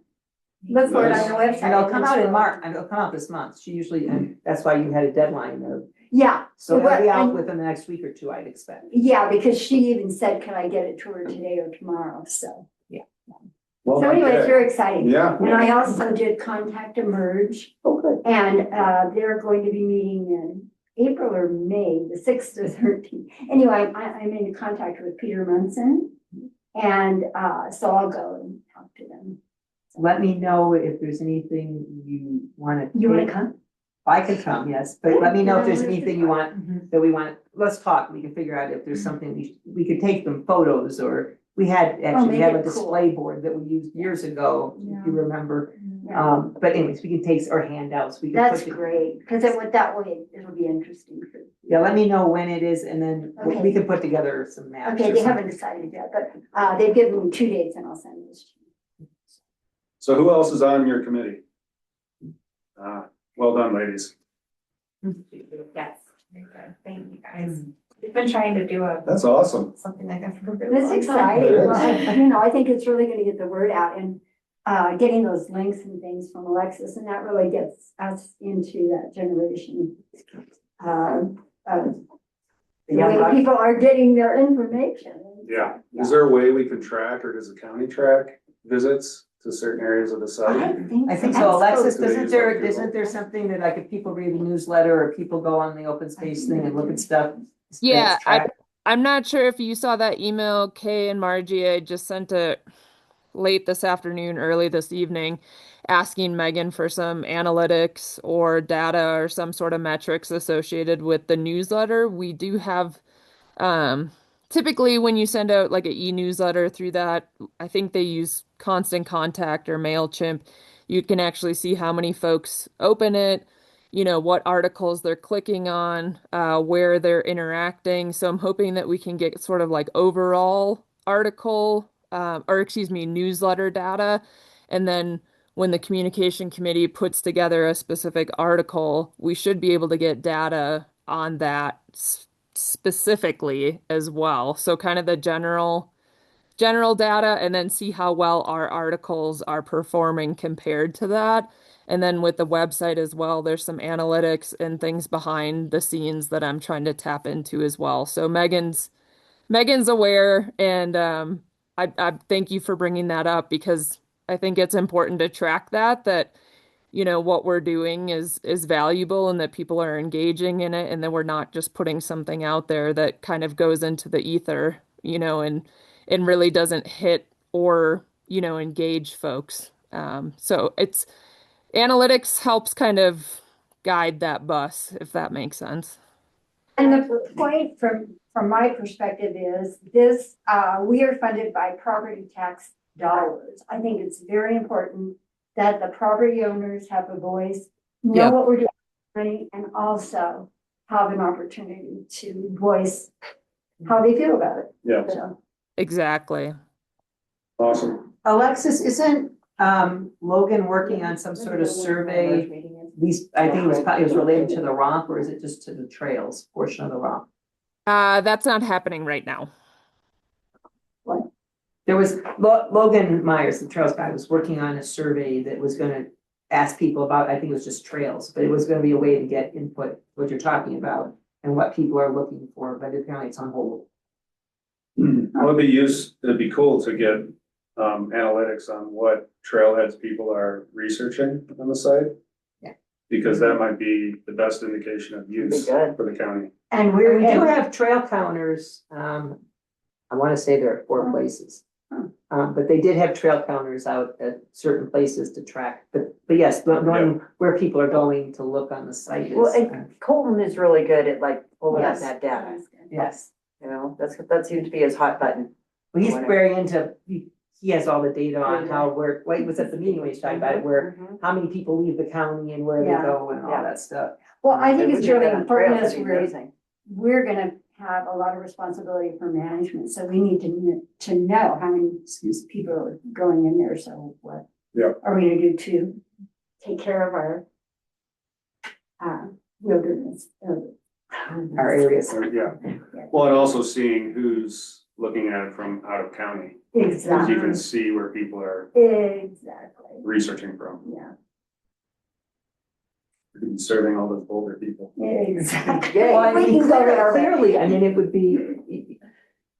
S4: Look for it on the website.
S3: And it'll come out in March, and it'll come out this month. She usually, and that's why you had a deadline of,
S4: Yeah.
S3: so it'll be out
S4: And-
S3: within the next week or two, I'd expect.
S4: Yeah, because she even said, can I get it to her today or tomorrow? So, yeah.
S5: Well,
S4: So anyway, it's
S5: okay.
S4: very exciting.
S5: Yeah.
S4: And I also did contact Emerge.
S8: Oh, good.
S4: And they're going to be meeting in April or May, the 6th to 13th. Anyway, I'm in contact with Peter Munson. And so I'll go and talk to them.
S3: Let me know if there's anything you wanna.
S4: You want
S3: take.
S4: to come?
S3: I can come, yes, but let me know if there's
S4: Yeah,
S3: anything you want, that we want, let's talk, we can figure out if there's something we could take them photos, or we had, actually, we
S4: make
S3: have a
S4: it cool.
S3: display board that we used years ago, if you remember.
S4: Yeah.
S3: But anyways, we can take, or handouts, we can.
S4: That's
S3: put it-
S4: great, because it would, that way, it'll be interesting.
S3: Yeah, let me know when it is, and then we
S4: Okay.
S3: can put together some maps.
S4: Okay,
S3: or
S4: they
S3: something.
S4: haven't decided yet, but they've given me 2 dates and I'll send those to you.
S5: So who else is on your committee? Well done, ladies.
S9: Yes, very good. Thank you guys. We've been trying to do
S5: That's awesome.
S9: something like that for a really
S4: That's
S9: long time.
S4: exciting.
S5: It is.
S4: Well, I think it's really gonna get the word out and getting those links and things from Alexis, and that really gets us into that generation. The
S8: young
S4: way
S8: bucks.
S4: people are getting their information.
S5: Yeah. Is there a way we can track, or does the county track visits to certain areas of the site?
S3: I think so, Alexis,
S5: Do they
S3: isn't
S5: use
S3: there,
S5: like Google?
S3: isn't there something that like if people read the newsletter or people go on the open space thing and look at stuff?
S1: Yeah,
S3: it's tracked?
S1: I'm not sure if you saw that email, Kay and Margie. I just sent it late this afternoon, early this evening, asking Megan for some analytics or data or some sort of metrics associated with the newsletter. We do have, typically when you send out like an e-newsletter through that, I think they use Constant Contact or MailChimp. You can actually see how many folks open it, what articles they're clicking on, where they're interacting. So I'm hoping that we can get sort of like overall article, newsletter data. And then when the communication committee puts together a specific article, we should be able to get data on that specifically as well. So kind of the general data, and then see how well our articles are performing compared to that. And then with the website as well, there's some analytics and things behind the scenes that I'm trying to tap into as well. So Megan's aware, and I thank you for bringing that up, because I think it's important to track that what we're doing is valuable, and that people are engaging in it, and that we're not just putting something out there that kind of goes into the ether, and really doesn't hit or engage folks. So it's analytics helps kind of guide that bus, if that makes sense.
S4: And the point from my perspective is this, we are funded by property tax dollars. I think it's very important that the property owners have a voice, know
S1: Yeah.
S4: what we're doing, with money, and also have an opportunity to voice how they feel about it.
S5: Yeah,
S4: So,
S1: Exactly.
S5: awesome.
S3: Alexis, isn't Logan working on some sort of survey? I think it was related to the romp, or is it just to the trails portion of the romp?
S1: That's not happening right now.
S3: There was Logan Myers, the trails guy, was working on a survey that was gonna ask people about, I think it was just trails, but it was gonna be a way to get input, what you're talking about, and what people are looking for, but apparently it's on hold.
S5: Well, it'd be cool to get analytics on what trailheads people are researching on the site.
S3: Yeah.
S5: Because that might be the best indication of use
S8: Be good.
S5: for the county.
S4: and
S3: We
S4: we're,
S3: do have trail counters, I wanna say there are 4 places. But they did have trail counters out at certain places to track, but yes, knowing where people are going to look on the site is.
S8: Well, and Colton is really good at like pulling up
S3: Yes.
S8: that data,
S3: Yes,
S8: that seems to be his hot button.
S3: well, he's very into, he has all the data on how, where, what was at the meeting when he's talking about it, where,
S8: Mhm.
S3: how many people leave the county and where they
S4: Yeah.
S3: go and all
S8: Yeah.
S3: that stuff.
S4: well, I think
S8: If
S4: it's
S8: we did
S4: really
S8: that on
S4: important
S8: trails,
S4: as
S8: that'd be
S4: we're
S8: amazing.
S4: gonna have a lot of responsibility for management, so we need to know how many people are going in there, so what
S5: Yeah.
S4: are we gonna do to take care of our wilderness?
S3: Our areas.
S5: Yeah, well, and also seeing who's looking at it from out of county. So you
S4: Exactly,
S5: can see where people are
S4: exactly,
S5: researching from.
S4: yeah,
S5: You can be serving all those older people.
S4: exactly.
S3: Well, I
S4: We
S3: mean,
S4: can go there.
S3: clearly, I mean, it would be,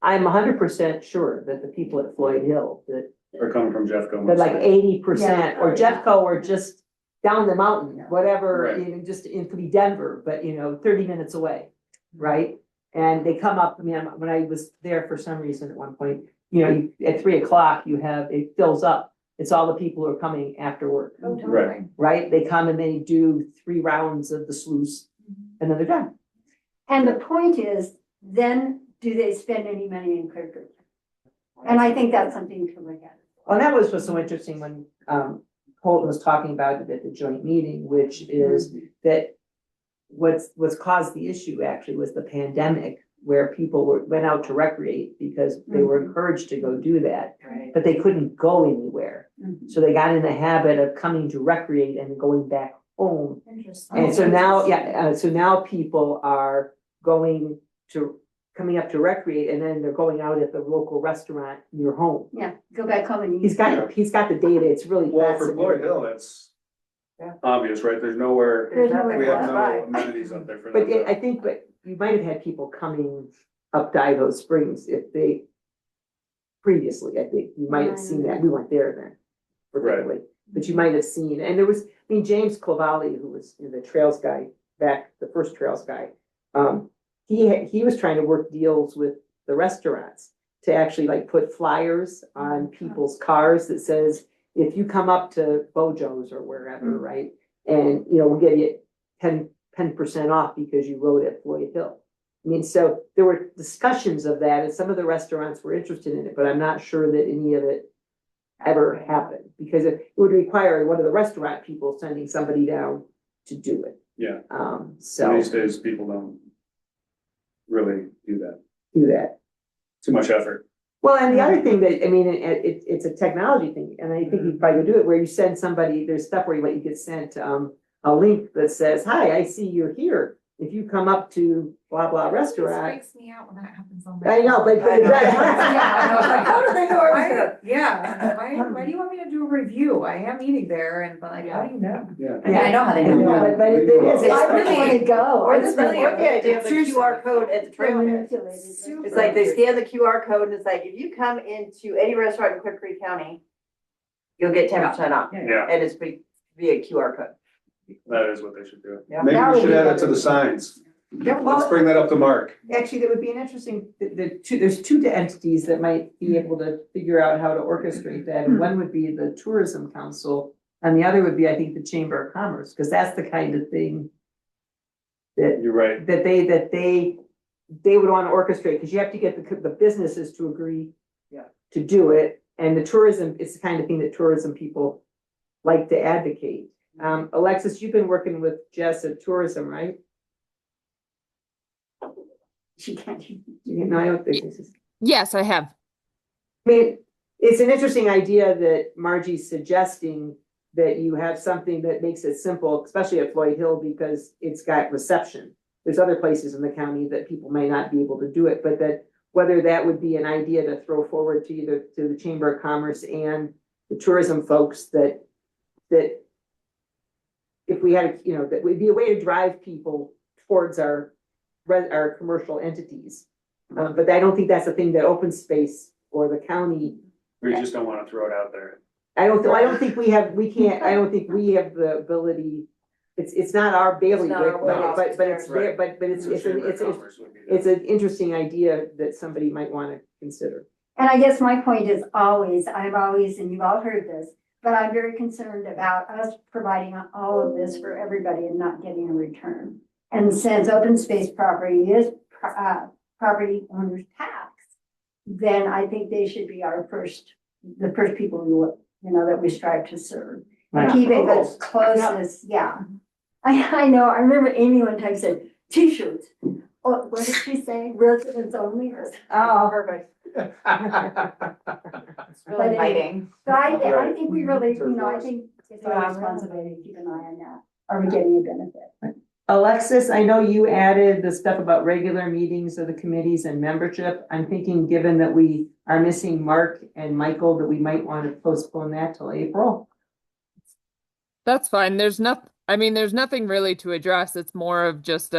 S3: I'm 100% sure that the people at Floyd Hill that
S5: Are coming from Jeffco.
S3: but like 80%, or
S4: Yeah.
S3: Jeffco, or just down the mountain, whatever,
S5: Right.
S3: even just, it could be Denver, but 30 minutes away, right? And they come up, I mean, when I was there for some reason at one point, at 3 o'clock, it fills up. It's all the people who are coming after work,
S9: Oh,
S5: Right.
S9: totally.
S3: right? They come and they do 3 rounds of the sluice and then they're done.
S4: And the point is, then do they spend any money in Quick? And I think that's something to look at.
S3: Well, that was what's so interesting when Colton was talking about it at the joint meeting, which is that what's caused the issue actually was the pandemic, where people went out to recreate because they were encouraged to go do that,
S8: Right.
S3: but they couldn't go anywhere.
S4: Mhm.
S3: So they got in the habit of coming to recreate and going back home.
S4: Interesting.
S3: And so now, so now people are coming up to recreate, and then they're going out at the local restaurant near home.
S4: Yeah, go back home and.
S3: He's got the data, it's really
S5: Well, for
S3: fascinating.
S5: Floyd Hill, that's
S8: Yeah.
S5: obvious, right? There's nowhere,
S4: There's nowhere
S5: we
S4: to
S5: have
S4: go.
S5: no amenities up there for them.
S3: But I think, you might have had people coming up to Idaho Springs previously, I think, you might have seen that, we weren't there then. Particularly, but you might have seen, and there was, James Clavali, who was the trails guy, the first trails guy. He was trying to work deals with the restaurants to actually like put flyers on people's cars that says, if you come up to Bojo's or wherever, right? And, we'll give you 10% off because you rode at Floyd Hill. So there were discussions of that, and some of the restaurants were interested in it, but I'm not sure that any of it ever happened, because it would require one of the restaurant people sending somebody down to do it.
S5: Yeah.
S3: So
S5: These days, people don't really do that.
S3: do that.
S5: Too much effort.
S3: Well, and the other thing that, it's a technology thing, and I think you probably do it where you send somebody, there's stuff where you get sent, a link that says, hi, I see you're here. If you come up to blah, blah
S9: It
S3: restaurant.
S9: freaks me out when that happens on
S3: I know, but.
S8: I know.
S9: Yeah, I was like,
S8: How do they know I was there?
S9: Yeah, why do you want me to do a review? I am eating there and like, how do you know?
S5: Yeah.
S8: I mean, I know how they know.
S3: But it is.
S4: I really want to go.
S8: Or this
S4: really
S8: really, the idea of the
S9: Seriously.
S8: QR code at the trailhead.
S4: Manipulated.
S8: It's like they scan the QR code and it's like, if you come into any restaurant in Quick Creek County, you'll get 10% off.
S5: Yeah,
S8: And it's via QR code.
S5: that is what they should do.
S8: Yeah.
S5: Maybe
S3: That
S5: we
S3: would
S5: should
S3: be
S5: add it
S3: better.
S5: to the signs.
S3: Yeah,
S5: Let's
S3: well,
S5: bring that up to Mark.
S3: actually, that would be an interesting, there's two entities that might be able to figure out how to orchestrate that. And one would be the Tourism Council, and the other would be, I think, the Chamber of Commerce, because that's the kind of thing
S5: You're right.
S3: that they would want to orchestrate, because you have to get the businesses to agree
S8: Yeah.
S3: to do it. And the tourism, it's the kind of thing that tourism people like to advocate. Alexis, you've been working with Jess at Tourism, right?
S4: She can't.
S3: No, I don't think this is.
S1: Yes, I have.
S3: It's an interesting idea that Margie's suggesting, that you have something that makes it simple, especially at Floyd Hill, because it's got reception. There's other places in the county that people may not be able to do it, but that whether that would be an idea to throw forward to either to the Chamber of Commerce and the tourism folks, that if we had, that would be a way to drive people towards our commercial entities. But I don't think that's a thing that open space or the county.
S5: We just don't want to throw it out there.
S3: I don't think we have the ability, it's not our bailiwick,
S8: not our wheelhouse,
S3: but
S8: it's
S3: it's there,
S5: theirs.
S3: but it's,
S5: The
S3: it's,
S5: Chamber of
S3: it's,
S5: Commerce would be there.
S3: it's an interesting idea that somebody might want to consider.
S4: And I guess my point is always, and you've all heard this, but I'm very concerned about us providing all of this for everybody and not getting a return. And since open space property is property owner's tax, then I think they should be the first people who, that we strive to serve. And keep it as close as, yeah. I know, I remember Amy one time said, t-shirts. Oh, what did she say? Residents only?
S8: Oh, perfect.
S9: It's
S4: But
S9: really
S4: it-
S9: biting.
S4: But I
S5: Right.
S4: think we really, I think it's our responsibility to keep an eye on that. Are we getting a benefit?
S3: Alexis, I know you added the stuff about regular meetings of the committees and membership. I'm thinking, given that we are missing Mark and Michael, that we might want to postpone that till April.
S1: That's fine. There's nothing really to address. It's more of just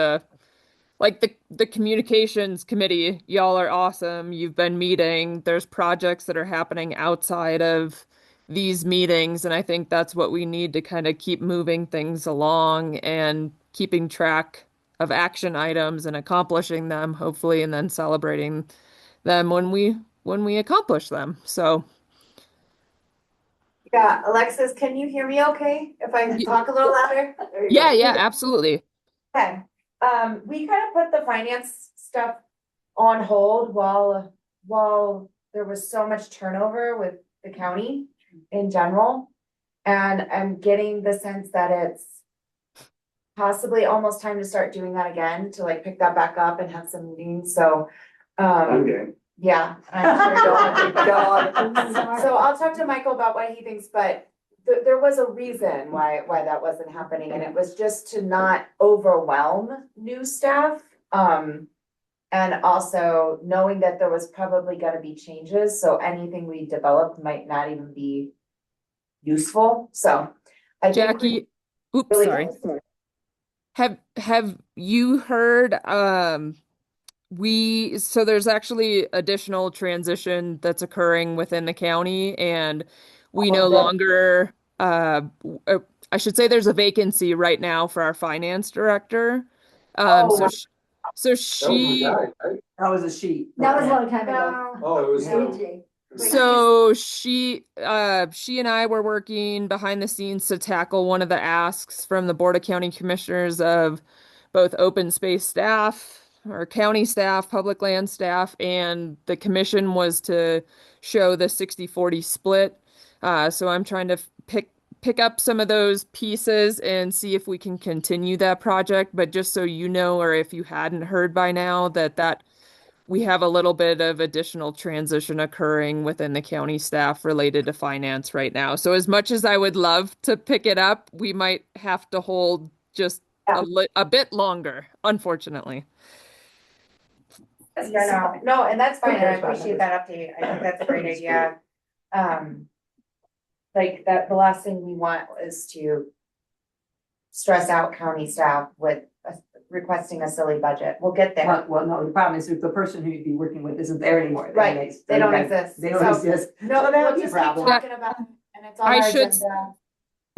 S1: like the communications committee, y'all are awesome. You've been meeting. There's projects that are happening outside of these meetings, and I think that's what we need to kind of keep moving things along and keeping track of action items and accomplishing them, hopefully, and then celebrating them when we accomplish them. So,
S9: Yeah, Alexis, can you hear me okay? If I talk a little louder? There you go.
S1: yeah, absolutely.
S9: Okay, we kind of put the finance stuff on hold while there was so much turnover with the county in general. And I'm getting the sense that it's possibly almost time to start doing that again, to like pick that back up and have some meetings, so.
S5: I'm game.
S9: Yeah, I'm sure God. So I'll talk to Michael about what he thinks, but there was a reason why that wasn't happening, and it was just to not overwhelm new staff. And also knowing that there was probably gonna be changes, so anything we developed might not even be useful, so. I think we
S1: Jackie, oops,
S9: really-
S1: sorry. Have you heard so there's actually additional transition that's occurring within the county, and we no longer I should say there's a vacancy right now for our finance director. So
S5: That was
S1: she
S5: the guy, right?
S3: That was a sheet.
S4: That was a long time ago.
S5: Oh, it was.
S4: AJ.
S1: So she and I were working behind the scenes to tackle one of the asks from the Board of County Commissioners of both open space staff or county staff, public land staff, and the commission was to show the 60/40 split. So I'm trying to pick up some of those pieces and see if we can continue that project. But just so you know, or if you hadn't heard by now, that we have a little bit of additional transition occurring within the county staff related to finance right now. So as much as I would love to pick it up, we might have to hold just a bit longer, unfortunately.
S9: No, and that's fine, and I appreciate that update, I think that's a great idea. Like that, the last thing we want is to stress out county staff with requesting a silly budget, we'll get there.
S3: Well, no, the problem is if the person who you'd be working with isn't there anymore.
S9: Right, they don't exist.
S3: They don't
S9: So-
S3: exist.
S9: No,
S3: So
S9: we'll
S3: that's a
S9: just keep
S3: problem.
S9: talking about it, and it's on
S1: I
S9: our
S1: should-
S9: agenda.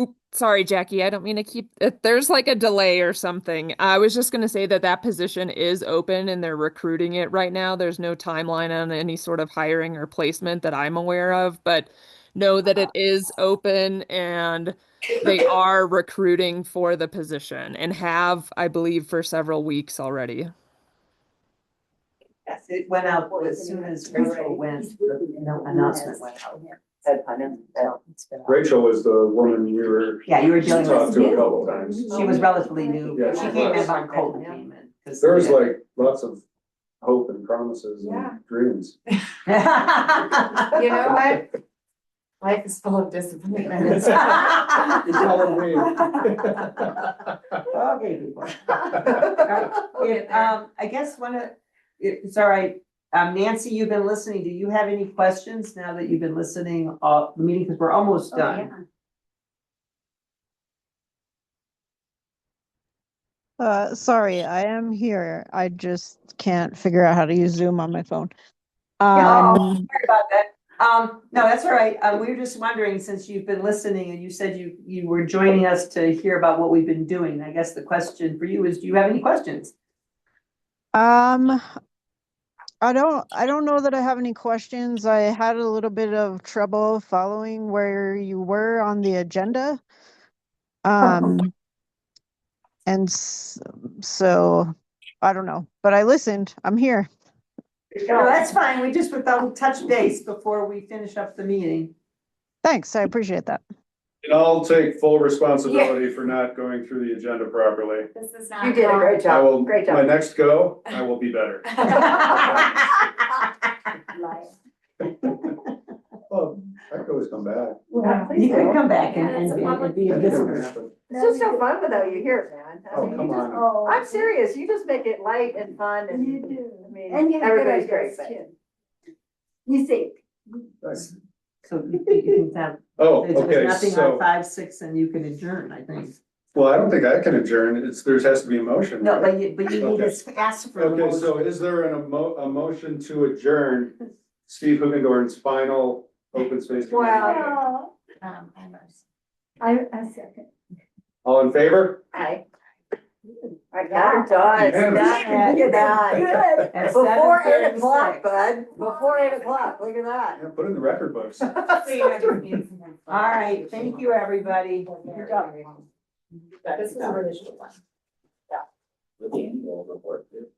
S1: Oop, sorry, Jackie. I don't mean to keep there's like a delay or something. I was just going to say that position is open and they're recruiting it right now. There's no timeline on any sort of hiring or placement that I'm aware of, but know that it is open and they are recruiting for the position and have, I believe, for several weeks already.
S3: Yes, it went out as soon as Rachel went, the announcement went out.
S5: Rachel was the woman you were
S3: Yeah, you were dealing
S5: talked
S3: with,
S5: to a couple times.
S3: she was relatively new.
S5: Yeah,
S3: She
S5: she
S3: came in
S5: was.
S3: on Colton came in. 'Cause-
S5: There was like lots of hope and promises
S9: Yeah.
S5: and dreams.
S9: You know what? Life is full of disappointments.
S5: It's all me.
S3: Okay, people. I guess it's all right. Nancy, you've been listening. Do you have any questions now that you've been listening, the meeting, because we're almost
S4: Oh,
S3: done?
S6: Sorry, I am here. I just can't figure out how to use Zoom on my phone.
S3: Sorry about that. No, that's all right. We were just wondering, since you've been listening and you said you were joining us to hear about what we've been doing, I guess the question for you is, do you have any questions?
S6: I don't know that I have any questions. I had a little bit of trouble following where you were on the agenda. So I don't know, but I listened. I'm here.
S3: No, that's fine. We just without touch base before we finish up the meeting.
S6: Thanks. I appreciate that.
S5: And I'll take full responsibility for not going through the agenda properly.
S9: This is not.
S2: You did a great
S5: I
S2: job,
S5: will,
S2: great
S5: my
S2: job.
S5: next go, I will be better. Well, I could always come back.
S3: You can come back and
S2: Yeah, it's a
S3: and
S2: public
S3: be a
S5: That never
S3: visitor.
S5: happened.
S2: It's just so fun without you here, man. I
S5: Oh,
S2: mean, you
S5: come
S2: just-
S5: on.
S2: I'm serious, you just make it light and fun and.
S4: You do.
S2: I mean,
S4: And you have good
S2: everybody's great,
S4: ideas
S2: but-
S4: too. You think.
S5: Nice.
S3: So you can have,
S5: Oh,
S3: there's
S5: okay,
S3: nothing on
S5: so,
S3: 5, 6, and you can adjourn, I think.
S5: Well, I don't think I can adjourn. There has to be a motion.
S3: No,
S5: right?
S3: but you need to ask for a
S5: Okay, so
S3: motion.
S5: is there a motion to adjourn Steve Hoogendorf's final open space? committee?
S4: Well, I second.
S5: All in favor?
S8: I got it done.
S5: Unanimous.
S8: Look at that.
S3: At
S8: Before 8
S3: 7:36.
S8: o'clock, bud. Before 8 o'clock. Look at that.
S5: Yeah, put in the record books.
S3: All right, thank you, everybody.
S8: Good job.
S2: This is a really short one.
S7: With the annual report too.